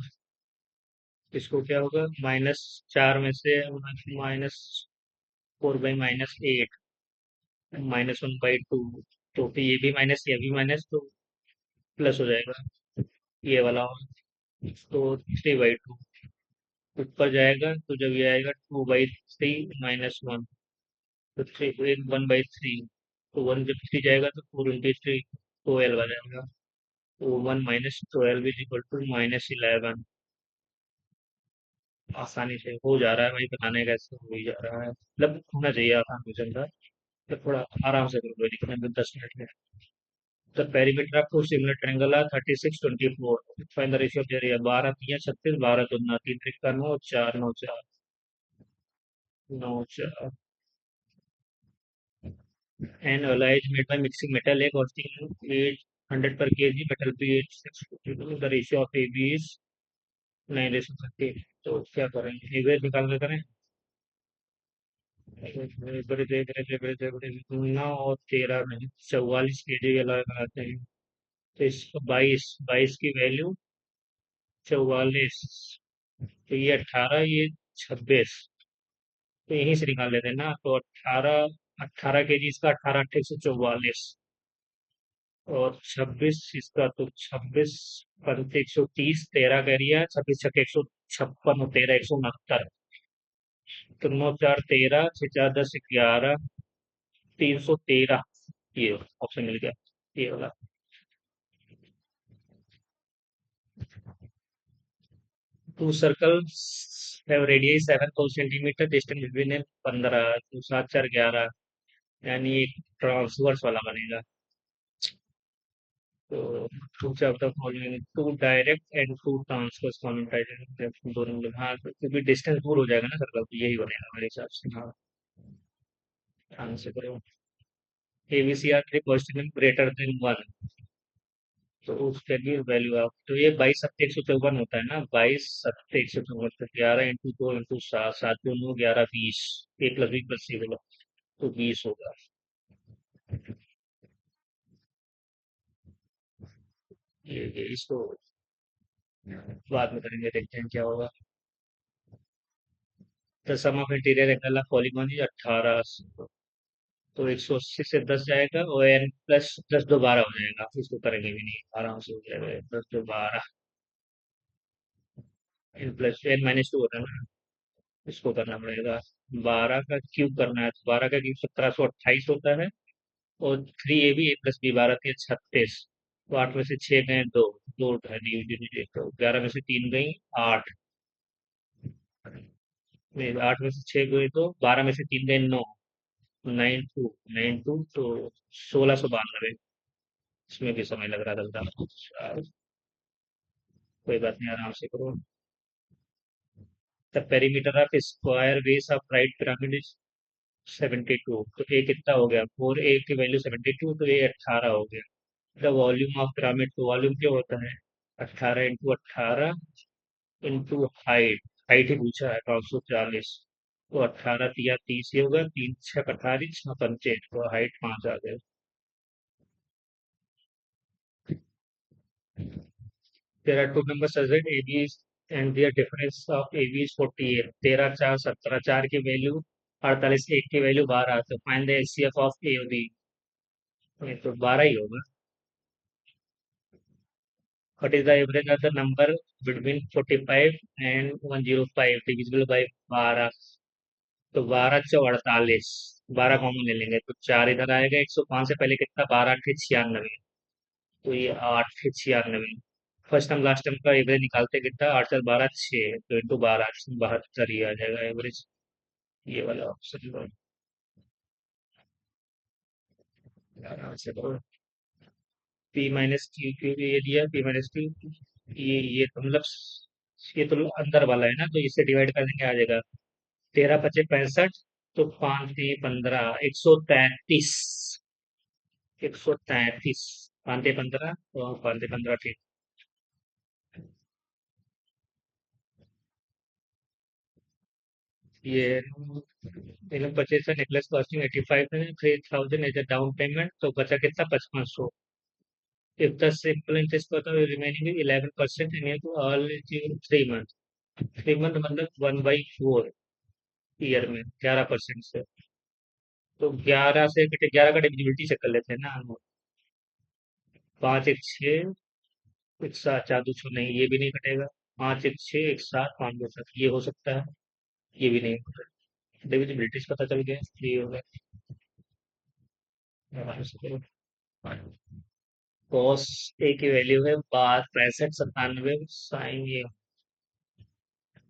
इसको क्या होगा? -4 में से -4/-8, -1/2। तो फिर ये भी माइनस, ये भी माइनस, तो प्लस हो जाएगा ये वाला। तो 3/2 ऊपर जाएगा, तो जब ये आएगा 2/3 -1, तो 1/3। तो 1 जब 3 जाएगा तो 4 × 3, 12 आ जाएगा। तो 1 - 12 = -11। आसानी से हो जा रहा है भाई, बताने का ऐसे हो ही जा रहा है, मतलब होना चाहिए आसान क्वेश्चन था। तो थोड़ा आराम से करो, कोई दिक्कत नहीं, 10 मिनट में। The perimeter of two similar triangle are 36 24। Find the ratio of their area. 12 3 36, 12 दूना 3 त्रिका 9, 4 9 4, 9 4। An alloy is made by mixing metal A costing 800 per kg, metal B 8642। The ratio of A B is 9:30। तो क्या करेंगे, average निकाल के करें? बड़े देख रहे थे, बड़े देख रहे थे, 9 और 13 में 44 kg अलॉय बनाते हैं। तो इसको 22 की वैल्यू 44, तो ये 18, ये 26। तो यहीं से निकाल लेते हैं ना, तो 18 18 kg इसका, 18 × 8 = 144, और 26 इसका, तो 26 × 130, 13 का एरिया, 26 × 1 156, और 13 169। तो 9 4 13, 6 4 10 11, 313। ये ऑप्शन मिल गया, ये वाला। To circles have radius 7 cm, distance between 15, तो 7 4 11, यानी एक ट्रांसवर्स वाला बनेगा। तो two of the following, two direct and two transverse कॉन्वेंटाइजेशन, दोनों लोग, हाँ, तो क्योंकि डिस्टेंस दूर हो जाएगा ना सर्कल, तो यही बनेगा मेरे हिसाब से। हाँ, ध्यान से करो। ABC are three positive greater than 1, तो उसके लिए वैल्यू आप, तो ये 22 × 7 = 154 होता है ना, 22 × 7 = 154, तो 11 × 2 × 7, 7 2 9 11 20, A + B + C बोलो, तो 20 होगा। ये इसको बाद में करेंगे, देखते हैं क्या होगा। The sum of interior angle of polygon is 18, तो 180 से 10 जाएगा, और एन प्लस 10 दोबारा हो जाएगा, इसको करेंगे भी नहीं, आराम से हो जाएगा, 10 12, एन प्लस n-2 होता है ना, इसको करना पड़ेगा। 12 का क्यूब करना है, तो 12 का क्यूब 1728 होता है, और 3 AB A + B, 12 3 36, तो 8 में से 6 गए, दो, दो है, तो 11 में से 3 गई, 8, नहीं, 8 में से 6 गई, तो 12 में से 3 गए, 9, 92 तो 1692। इसमें भी समय लग रहा था, कोई बात नहीं, आराम से करो। The perimeter of square base of right pyramid is 72। तो ए कितना हो गया? 4, ए की वैल्यू 72, तो ए 18 हो गया। द वॉल्यूम ऑफ पिरामिड, तो वॉल्यूम क्या होता है? 18 × 18 इंटू हाइट। हाइट ही पूछा है 540। तो 18 × 3 = 30 ही होगा। 3 × 6 = 48, 6 × 5 = 8, तो हाइट 5 आ गए। There are two numbers as well, AB is, and their difference of AB is 48। 13 4 17, 4 की वैल्यू 48, 1 की वैल्यू 12। तो फाइंड द HCF ऑफ ए और बी। ये तो 12 ही होगा। What is the average of the number between 45 and 105 divisible by 12? तो 12 × 48, 12 common ले लेंगे तो 4 इधर आएगा। 105 से पहले कितना? 12 × 8 = 96। तो ये 8 × 96। फर्स्ट टाइम लास्ट टाइम का एवरेज निकालते कितना? 8 × 4 = 12, 6 तो इंटू 12 72 ही आ जाएगा एवरेज। ये वाला ऑप्शन आराम से करो। पी माइनस क्यू क्यू ये दिया, पी माइनस क्यू। ये तो मतलब ये तो अंदर वाला है ना, तो इससे डिवाइड कर देंगे आ जाएगा। 13 × 5 = 65, तो 5 × 3 = 15, 133। 133, 5 × 15, तो 5 × 15 ठीक। ये परचेज नेकलेस कॉस्टिंग 85 है, 3000 एज अ डाउन पेमेंट, तो बचा कितना? 5500। If the simple interest for the remaining is 11% and you have to all 3 months, 3 month मतलब 1/4 ईयर में 11% से। तो 11 का डिविजिबिलिटी से कर लेते हैं ना हम। 5 × 1 = 6, 1 7 4 2 6 नहीं, ये भी नहीं कटेगा। 5 × 1 = 6, 1 7 5 2 7 ये हो सकता है। ये भी नहीं होगा। डिविजिबिलिटी से पता चल गया, ये हो गया। कॉस ए की वैल्यू है 65 97 साइन ये।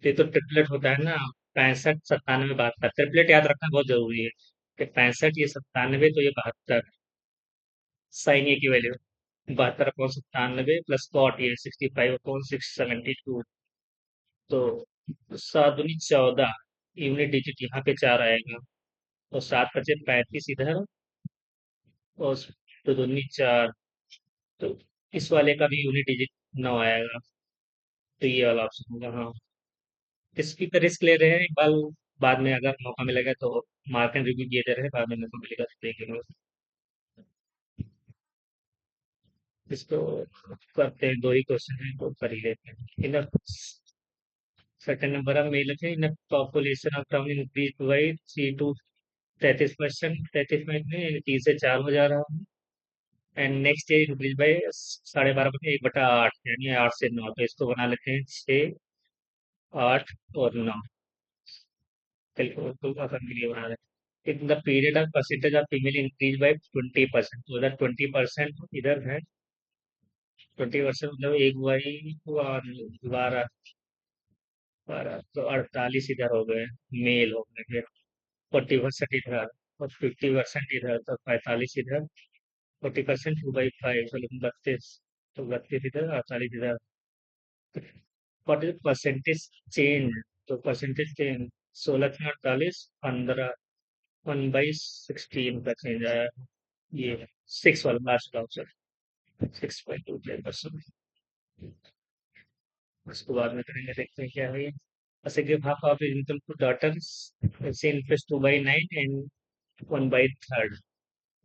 ये तो ट्रिपलेट होता है ना। 65 97 72। ट्रिपलेट याद रखना बहुत जरूरी है कि 65 ये 97 तो ये 72। साइन ए की वैल्यू 72/97 प्लस कॉट ये 65/672। तो 7 × 14 यूनिट डिजिट यहाँ पे 4 आएगा। और 7 × 5 = 35 इधर। और 2 × 2 = 4। तो इस वाले का भी यूनिट डिजिट 9 आएगा। तो ये वाला ऑप्शन होगा। हाँ, इसकी पे रिस्क ले रहे हैं एक बार। बाद में अगर मौका मिलेगा तो मार्केट रिव्यू किए जा रहे हैं, बाद में मौका मिलेगा तो देखेंगे। इसको करते हैं, 2 ही क्वेश्चन है तो कर ही लेते हैं। In second number of male थे in population of town increase by 3 to 33%। 33 में 3 से 4 हो जा रहा है। And next year increase by 12.5 1/8, यानी 8 से 9। तो इसको बना लेते हैं 6, 8 और 9। तो अपन के लिए बना रहे हैं। In the period of percentage of female increase by 20%। तो उधर 20% इधर है। 20% मतलब 1/12, 12 तो 48 इधर हो गए। मेल हो गए फिर। 40% इधर और 50% इधर, तो 45 इधर। 40% 2/5 चलो 32। तो 32 इधर, 48 इधर। What is percentage change? तो परसेंटेज चेंज 16 में 48, 15, 1/16 का चेंज आया। ये 6 वाला लास्ट ऑप्शन, 6.25%। उसको बाद में करेंगे, देखते हैं क्या है ये। ऐसे give half of income to daughters, ऐसे इन्वेस्ट 2/9 एंड 1/3।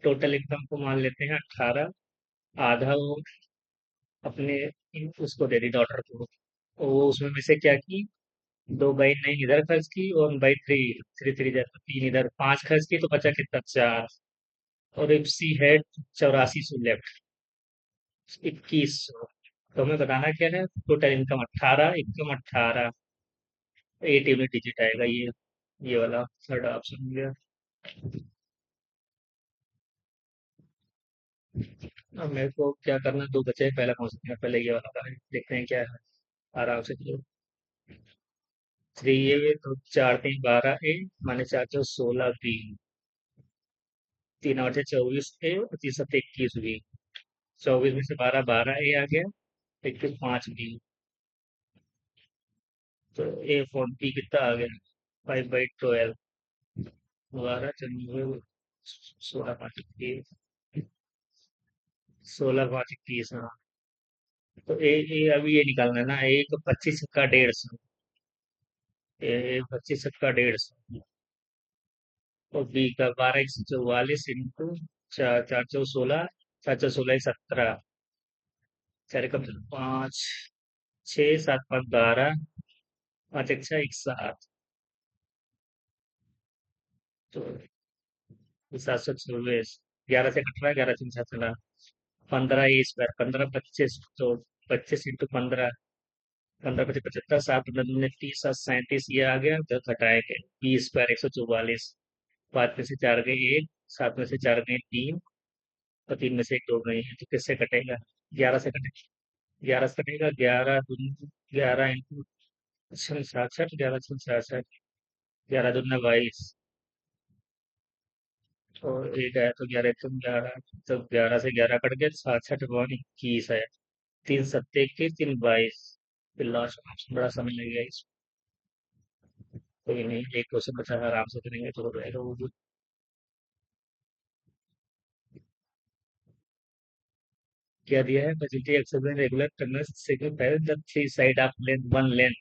टोटल इनकम को मान लेते हैं 18। आधा वो अपने उसको दे दी, डॉटर को। वो उसमें में से क्या की? 2/9 इधर खर्च की और 1/3, थ्री थ्री इधर, 3 इधर, 5 खर्च की, तो बचा कितना? 4। और इफ सी हैड 84 लेफ्ट, 2100। तो हमें बताना क्या है? Total income 18, income 18, 8 unit digit आएगा ये वाला थर्ड ऑप्शन हो गया। अब मेरे को क्या करना, 2 बचे हैं, पहला कौन सा करना? पहले ये वाला करें, देखते हैं क्या है। आराम से चलो। 3 ए तो 4 3 12 ए, माने 4 4 16 बी। 3 8 24 ए, 25 7 21 बी। 24 में से 12 12 ए आ गया। 21 5 बी। तो ए 40 कितना आ गया? 5/12। 12 14 16 5 21, 16 5 21। हाँ, तो अभी ये निकालना है ना, एक 25 का 150, 25 का 150, और बी का 12 144 इंटू चार, 416, 416 17, चार कम 5, 6 7 5 12, 5 1 6 1 7, तो 724, 11 से कट रहा है, 11 3 7 15 A², 15 25, तो 25 × 15, 15 25 75, 7 15 29 30, 7 37, ये आ गया, तो घटाएंगे B² 144, 5 में से 4 गए 1, 7 में से 4 गए 3, और 3 में से 1 2 गए हैं, तो किससे कटेगा? 11 से कटेगा, 11 इंटू 66, 11 66, 11 दूना 22, और एक आया तो 11 1 11, तो 11 से 11 कट गया, 66 1 21 है, 3 7 21, 3 22, फिर लास्ट बड़ा समय लगेगा इस, कोई नहीं, एक क्वेश्चन बचा है, आराम से करेंगे तो हो जाएगा वो भी। क्या दिया है? Facility except regular tunnel signal parallel the three side of length one length,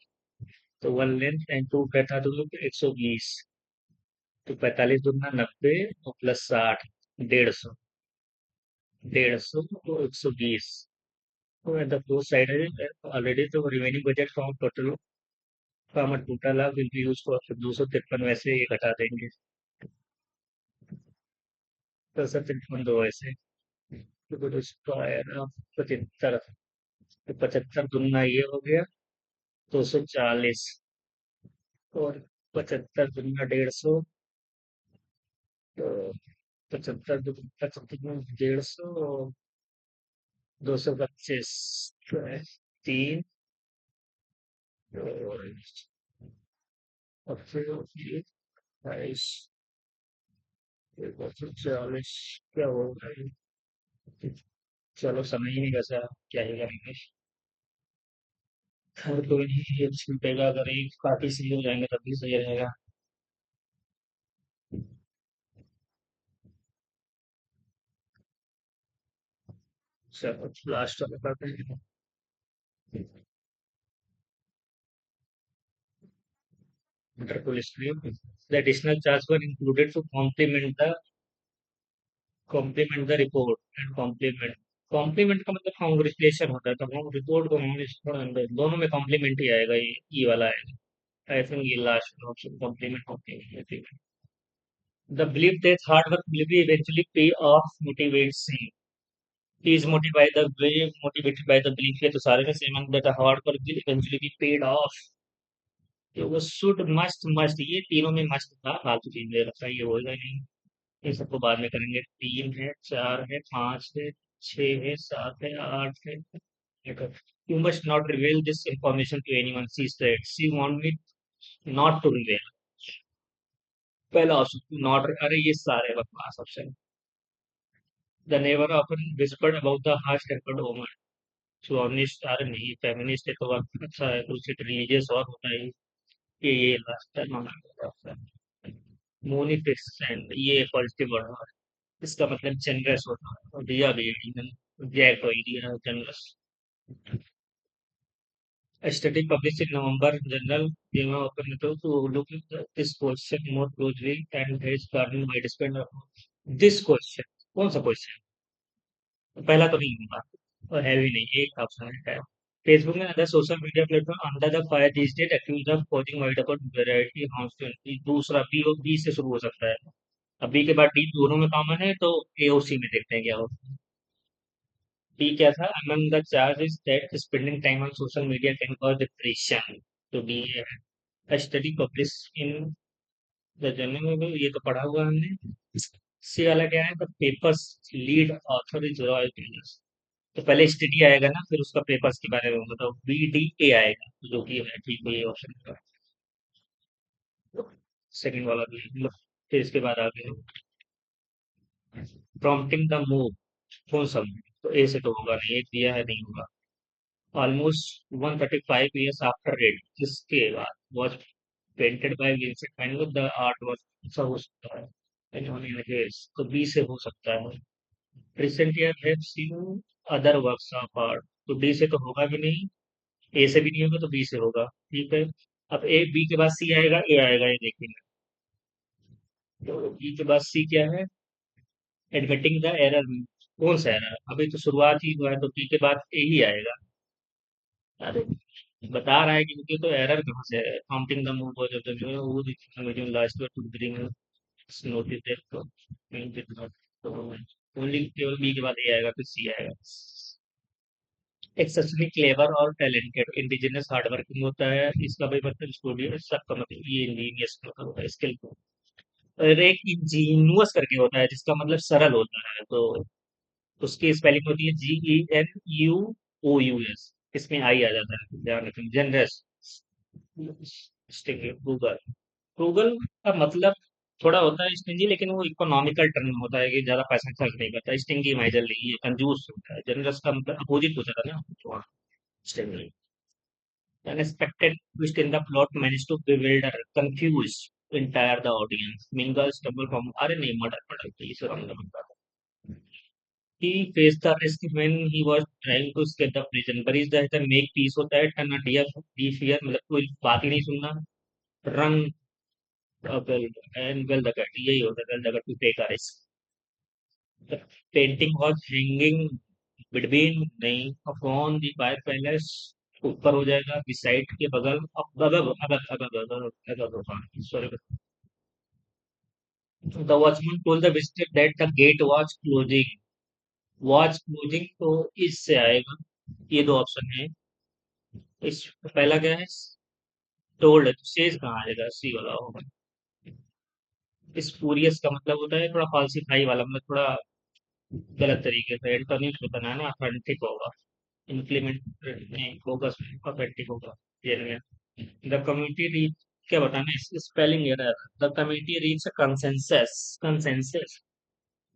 तो वन लेंथ एंड टू बैठा तो 120, तो 45 दूना 90, और प्लस 60, 150, 150 तो 120, तो एट द फोर साइड है ऑलरेडी, तो remaining budget from total from total of will be use for 253, वैसे ये घटा देंगे, तो सर 53 दो ऐसे, तो स्क्वायर ऑफ 75, तो 75 दुना ये हो गया 240, और 75 दुना 150, तो 75 150, 225, तीन, और फिर 22, 40, क्या होगा ये? चलो समझ ही नहीं, वैसा क्या ही करेंगे, और कोई नहीं, ये छूटेगा, अगर एक काफी सही हो जाएंगे तब भी सही रहेगा। चलो लास्ट वाला करते हैं। Interpol stream. The additional charge were included to complement the report and complement, complement का मतलब कॉन्ग्रेचुलेशन होता है, तो हम रिपोर्ट को हम दोनों में कॉम्प्लीमेंट ही आएगा, ये वाला आएगा, आई थिंक ये last option complement complement. The believe that hard work will be eventually pay off motivates him, he is motivated by the belief, ये तो सारे में सेम है, that hard work will eventually be paid off, तो वो should must must, ये तीनों में मस्ट था, फालतू चीज मुझे लगता है ये होगा ही नहीं, ये सबको बाद में करेंगे, 3 है, 4 है, 5 है, 6 है, 7 है, 8 है। You must not reveal this information to anyone, she said. She want me not to reveal. पहला ऑप्शन नॉट, अरे ये सारे बकवास option. The neighbor often whispered about the harsh tempered woman. Feminist, अरे नहीं, फेमिनिस्ट है तो अब अच्छा है, कुछ रिलीजियस और होता है, ये लास्ट टाइम हमारा मोनिफिकेशन, ये पॉजिटिव वर्ड है, इसका मतलब जनरस होता है, और दिया भी जैक हो दिया generous. A study published in November journal Dema Open to look at this question more closely and has garnered widespread this question, कौन सा क्वेश्चन? पहला तो नहीं होगा, और है भी नहीं, एक ऑप्शन है। Facebook and other social media platform under the fire this date accuse of causing wide about variety harms to, दूसरा बी, और बी से शुरू हो सकता है, अब बी के बाद डी दोनों में कॉमन है, तो ए और सी में देखते हैं क्या होता है। बी क्या था? among the charges that spending time on social media can cause depression, तो बी है। A study published in the journal में, ये तो पढ़ा हुआ हमने। सी वाला क्या है? The paper's lead author is Roy Taylor's, तो पहले स्टडी आएगा ना, फिर उसका पेपर्स के बारे में बताओ, बी डी ए आएगा, जो कि है ठीक है, ये ऑप्शन सेकंड वाला भी है। फिर इसके बाद आगे प्रॉम्प्टिंग द मूव, कौन सा move? तो ए से तो होगा नहीं, एक दिया है, नहीं होगा। ऑलमोस्ट 135 years after it, जिसके बाद was painted by Vincent van Gogh, the art was, ऐसा हो सकता है, Anyone in his, तो बी से हो सकता है। Recent year have seen other works of art, तो डी से तो होगा भी नहीं, ए से भी नहीं होगा, तो बी से होगा। ठीक है। अब ए बी के बाद सी आएगा, ए आएगा, ये देखेंगे। तो बी के बाद सी क्या है? Admitting the error. कौन सा एरर? अभी तो शुरुआत ही हुआ है, तो बी के बाद ए ही आएगा। अरे, बता रहा है कि मुझे तो एरर कहाँ से है? काउंटिंग द मूव जो है वो last to bring notice that तो ओनली केवल बी के बाद ए आएगा, फिर सी आएगा। एक्सेसरी क्लेवर और टैलेंटेड, इंडिजिनस हार्डवर्किंग होता है, इसका भी मतलब स्टूडियो सबका मतलब ये इंजीनियस मतलब होता है, स्किलफुल। और एक इंजीनियस करके होता है जिसका मतलब सरल होता है, तो उसकी स्पेलिंग होती है GENUOUS। इसमें आई आ जाता है, ध्यान रखें। Generous, Google. गूगल का मतलब थोड़ा होता है स्टिंगी, लेकिन वो इकोनॉमिकल टर्म होता है कि ज्यादा पैसा खर्च नहीं करता। स्टिंगी माइजर नहीं है, कंजूस होता है। जनरस का मतलब अपोजिट हो जाता है ना, stingy. Unexpected twist in the plot managed to bewilder, confuse entire the audience. Mingle stumble from अरे नहीं, मर्डर तो इसे रंग बनता था। He faced the risk when he was trying to escape the prison. Buried the make peace होता है, turn a deaf ear मतलब कोई बात ही नहीं सुनना। Run well and well the cat, यही होता है, well the cat to take a risk. The painting was hanging between नहीं, upon the fire palace, ऊपर हो जाएगा, beside के बगल, above sorry. The watchman told the visitor that the gate was closing. Was closing तो इससे आएगा। ये दो ऑप्शन है। इस पहला क्या है? टोल्ड है, तो शेष कहाँ आएगा? सी वाला होगा। स्पूरियस का मतलब होता है थोड़ा फाल्सिफाई वाला, मतलब थोड़ा गलत तरीके से। एंटोनिम से बनाना ऑथेंटिक होगा। इंप्लीमेंट नहीं, फोकस ऑथेंटिक होगा। द कम्युनिटी रीच, क्या बताना है? Spelling error. The community reach consensus. Consensus,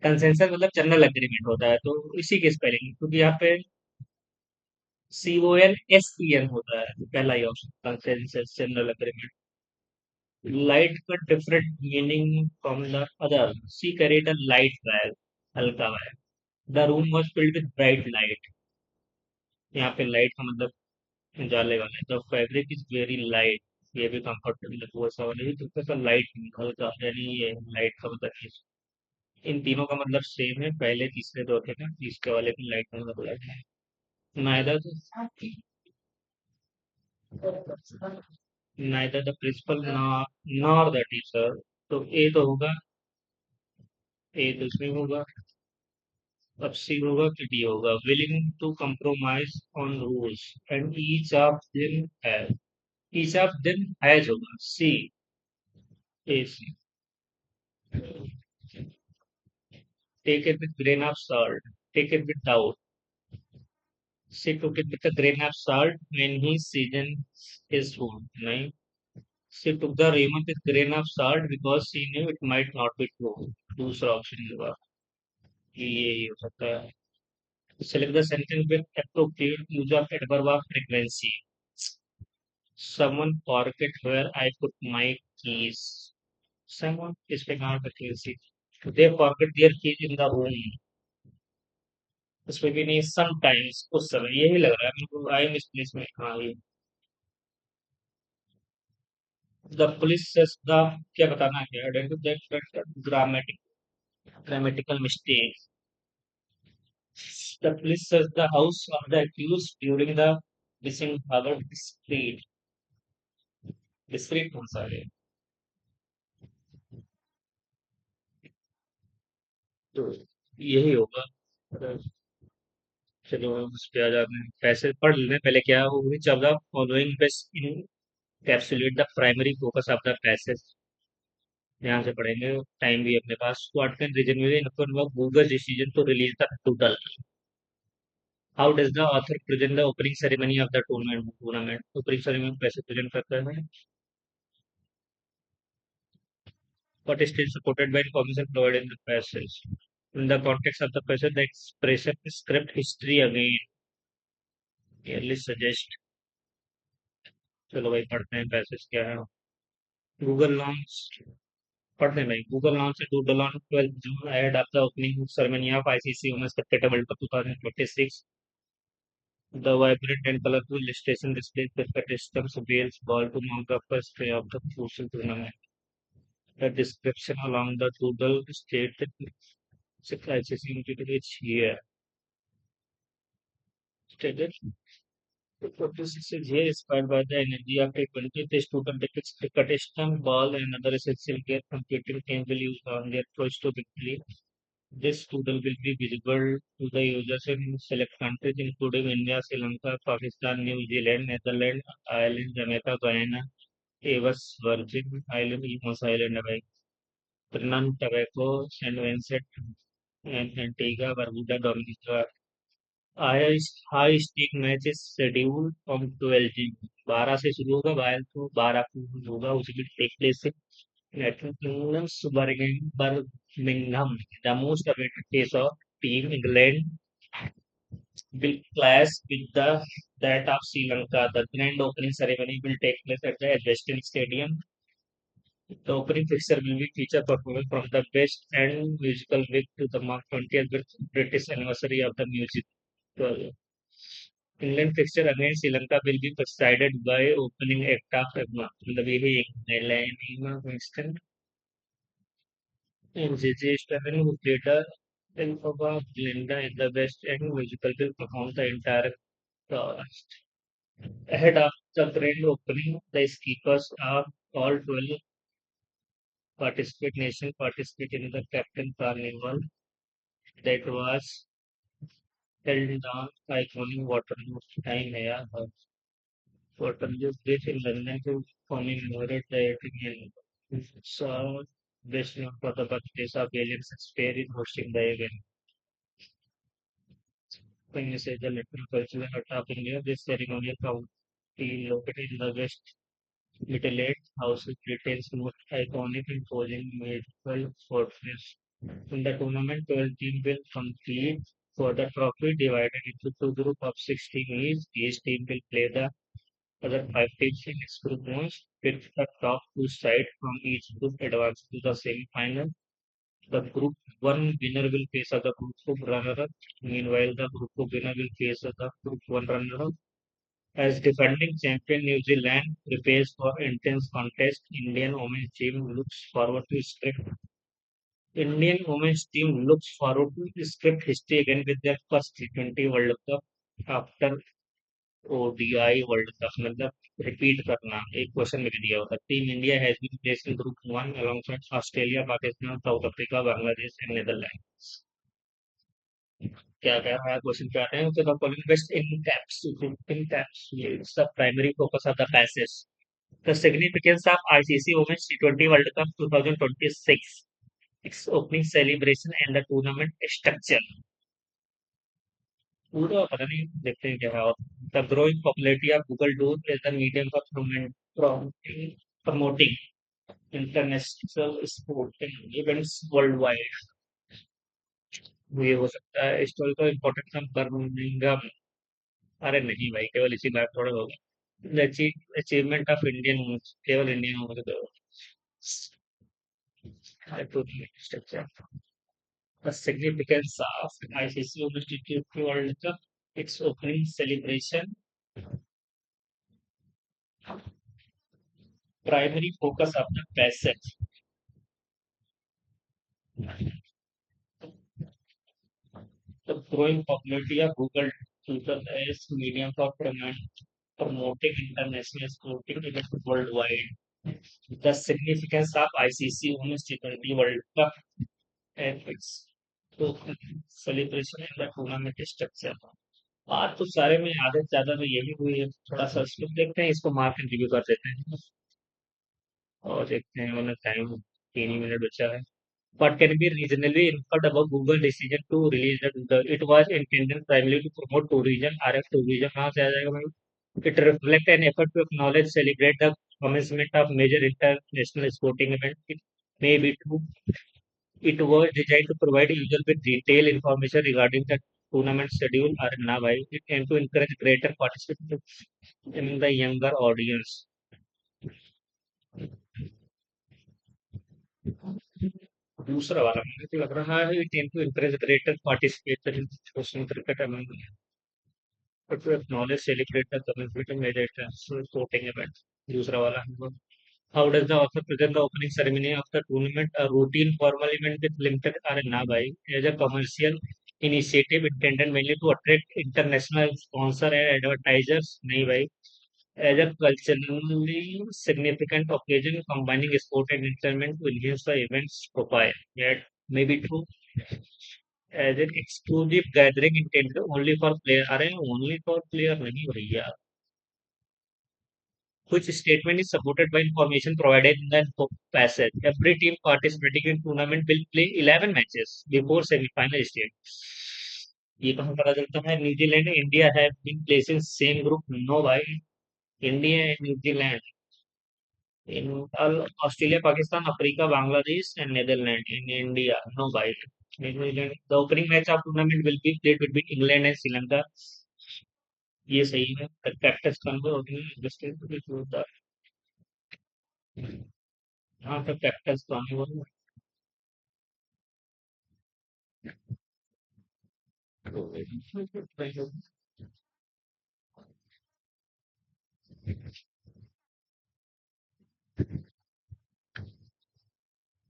consensus मतलब जनरल एग्रीमेंट होता है, तो इसी की स्पेलिंग, क्योंकि यहाँ पे CONSEN होता है, तो पहला ही option consensus, general agreement. Light का different meaning from the other, she carried a light trial, हल्का है। The room was filled with bright light, यहाँ पे लाइट का मतलब उजाले वाला है। The fabric is very light, ये भी कंफर्टेबल है, वो सा वाला, ये तो सा लाइट हल्का, यानी ये लाइट का मतलब इन तीनों का मतलब सेम है, पहले तीसरे दो थे ना, तीसरे वाले की लाइट का मतलब अलग है। Neither neither the principal nor the teacher, तो ए तो होगा, ए तो इसमें होगा। अब सी होगा कि डी होगा? Willing to compromise on rules and each of them has होगा, C. A C. Take it with grain of salt, take it with doubt. She took it with a grain of salt when he seasoned his food. नहीं, she took the raiment with grain of salt because she knew it might not be true. दूसरा option होगा कि ये हो सकता है। Select the sentence with appropriate use of adverb of frequency. Someone forget where I put my keys. Someone इस पे कहाँ रखी थी? They forget their keys in the room. उसमें भी नहीं, sometimes उस समय, यही लग रहा है मेरे को। आई मिसप्लेस में, हाँ ये। द पुलिस सेज द, क्या बताना है? Identify grammatical mistake. The police says the house of the accused during the missing hour discreet. Discreet कौन सा है? तो यही होगा। चलो उस पे आ जाते हैं, पैसे पढ़ लेते हैं पहले। क्या हो, which of the following best encapsulate the primary focus of the passage. ध्यान से पढ़ेंगे, टाइम भी अपने पास। What can reason with inform Google decision to release the total. How does the author present the opening ceremony of the tournament? Opening ceremony कैसे present करता है? What is still supported by information provided in the passage? In the context of the passage, the expression script history again clearly suggest। चलो भाई पढ़ते हैं passage क्या है। Google launch, पढ़ते हैं भाई। Google launch doodle on 12 June ahead of the opening ceremony of ICC Women's Cricket World Cup 2026। The vibrant and colorful illustration displays the participants' Wales ball to mark the first day of the crucial tournament. The description along the doodle stated civilization into each year. Stated the purpose is here inspired by the energy of a 20 the student depicts cricket stump, ball, and other essential gear competing team will use on their approach to victory. This doodle will be visible to the users in select countries including India, Sri Lanka, Pakistan, New Zealand, Netherlands, Ireland, Jamaica, Guyana, Avis, Virgin Island, Emos Island, Hawaii, Trinidad, Tobago, Saint Vincent and Antigua, Barbuda, Dominica. High stake match is scheduled from 12 June 12 से शुरू होगा 12 to 12 को होगा उसी में take place है Birmingham the most awaited face of team England will clash with the that of Sri Lanka. The grand opening ceremony will take place at the Edgbaston Stadium. The opening fixture will be feature performance from the best and musical week to the mark 20th British anniversary of the music. England fixture against Sri Lanka will be presided by opening act of the Melanie Winston and J.J. Stephen, who played the Elphaba Glinda in the West End musical, will perform the entire cast. Ahead of the grand opening, the skippers of all 12 participate nations participate in the Captain Carnival that was held on iconic Waterloo time है यार Waterloo Bridge in London to commemorate the 18th so best known for the birthplace of William Shakespeare is hosting the event. When you say the literal cultural heart of India, this ceremonial county located in the West Middle Age house is Britain's most iconic imposing medieval fortress. In the tournament, 12 teams will compete for the trophy divided into two groups of 6 teams. Each team will play the other 5 teams in its group once, with the top two sides from each group advancing to the semi-final. The group 1 winner will face the group 2 runner-up. Meanwhile, the group 2 winner will face the group 1 runner-up. As defending champion New Zealand prepares for intense contest, Indian women's team looks forward to script history again with their first T20 World Cup after ODI World Cup. मतलब repeat करना एक question में भी दिया होता team India has been placed in group 1 alongside Australia Pakistan South Africa Bangladesh and Netherlands क्या कह रहा है क्वेश्चन क्या है तो the following best in caps the primary focus of the passage. The significance of ICC Women's T20 World Cup 2026, its opening celebration and the tournament structure. पूरा पता नहीं देखते हैं क्या है और the growing popularity of Google Docs as the medium for promoting international sporting events worldwide. ये हो सकता है हिस्टोरिकल इम्पोर्टेंस ऑफ बर्मिंघम अरे नहीं भाई केवल इसी बात थोड़ा होगा द अचीवमेंट ऑफ इंडियन केवल इंडियन होगा तो structure the significance of ICC Women's T20 World Cup, its opening celebration, primary focus of the passage, the growing popularity of Google as medium for promoting international sporting events worldwide, the significance of ICC Women's T20 World Cup and its celebration and the tournament structure. आज तो सारे में आधे से ज्यादा तो यही हुई है थोड़ा सा स्किप देखते हैं इसको मार्केट रिव्यू कर देते हैं और देखते हैं मतलब टाइम 3 ही मिनट बचा है what can be regionally inferred about Google decision to release it was intended primarily to promote tourism RF tourism कहाँ से आ जाएगा भाई it reflect an effort to acknowledge celebrate the commencement of major international sporting events it may be true it was designed to provide users with detailed information regarding the tournament schedule or ना भाई it aimed to encourage greater participation in the younger audience दूसरा वाला मुझे तो लग रहा है it aimed to encourage greater participation in professional cricket among to acknowledge, celebrate the community and major international sporting event. दूसरा वाला है how does the author present the opening ceremony of the tournament? A routine formal event with limited arena by as a commercial initiative intended mainly to attract international sponsor and advertisers. नहीं भाई, as a culturally significant occasion combining sport and entertainment to enhance the event's profile. That may be true. As an exclusive gathering intended only for player. अरे only for player नहीं भैया. Which statement is supported by information provided in the passage. Every team participating in tournament will play 11 matches before semi-final stage. ये कहाँ पता चलता है? New Zealand India have been placed in same group. No भाई, India and New Zealand in Australia, Pakistan, Africa, Bangladesh and Netherland in India. No भाई, New Zealand. The opening match of tournament will be played between England and Sri Lanka. ये सही है. Practice कौन हाँ तो cactus तो आने वाला है.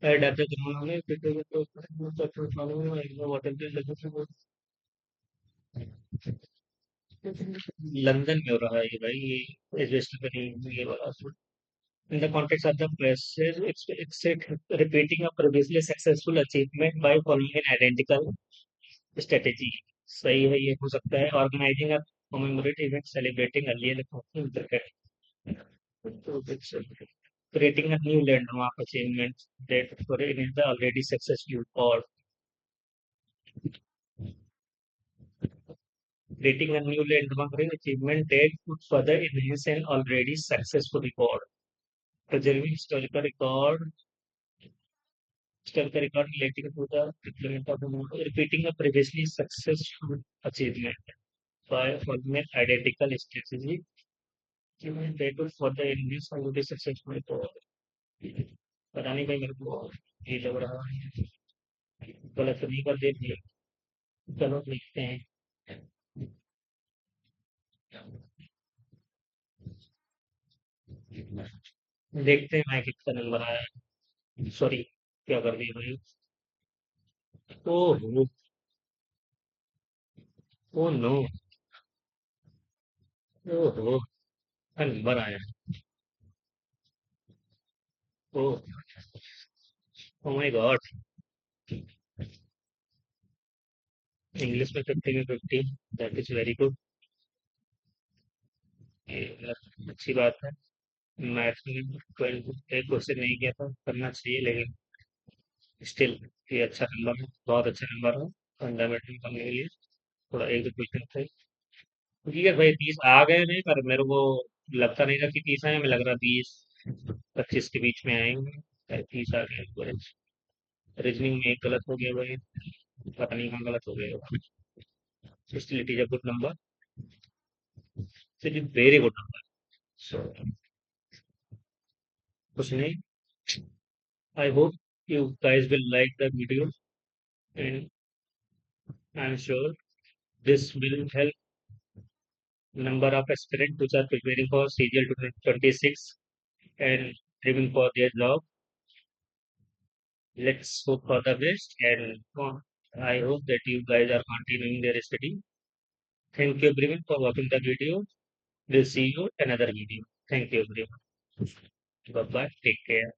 Adapt the technology लंदन में हो रहा है ये भाई. ये रजिस्टर पे नहीं ये वाला. In the context of the process, it's repeating a previously successful achievement by following an identical strategy. सही है, ये हो सकता है. Organizing a commemorative event celebrating earlier cricket. Creating a new landmark achievement that for it is the already successful or creating a new landmark achievement that could further enhance an already successful record. Preserving historical record relating to the deployment of the model, repeating a previously successful achievement by following an identical strategy that would further enhance already successful record. पता नहीं भाई, मेरे को ये लग रहा है गलत नहीं कर देती. चलो देखते हैं. देखते हैं मैं कितना नंबर आया. सॉरी, क्या कर दिया भाई. ओह, ओ नो. ओहो, क्या नंबर आया. ओह, ओ माय गॉड. इंग्लिश में 50 में 50. That is very good. ये अच्छी बात है. मैथ्स में 12 एक क्वेश्चन नहीं किया था, करना चाहिए लेकिन स्टिल ये अच्छा नंबर है, बहुत अच्छा नंबर है. फंडामेंटल करने के लिए थोड़ा एक दो क्वेश्चन थे. ठीक है भाई, 30 आ गए हैं पर मेरे को लगता नहीं था कि 30 आए. हमें लग रहा 20 25 के बीच में आएंगे. 30 आ गए. रीजनिंग में एक गलत हो गया भाई. पता नहीं कहाँ गलत हो गया. Still it is a good number. Still very good number. So कुछ नहीं. I hope you guys will like the video, and I'm sure this will help number of aspirants which are preparing for CGL 2026 and dreaming for their job. Let's hope for the best, and I hope that you guys are continuing their study. Thank you everyone for watching the video. We'll see you another video. Thank you everyone. Bye bye. Take care.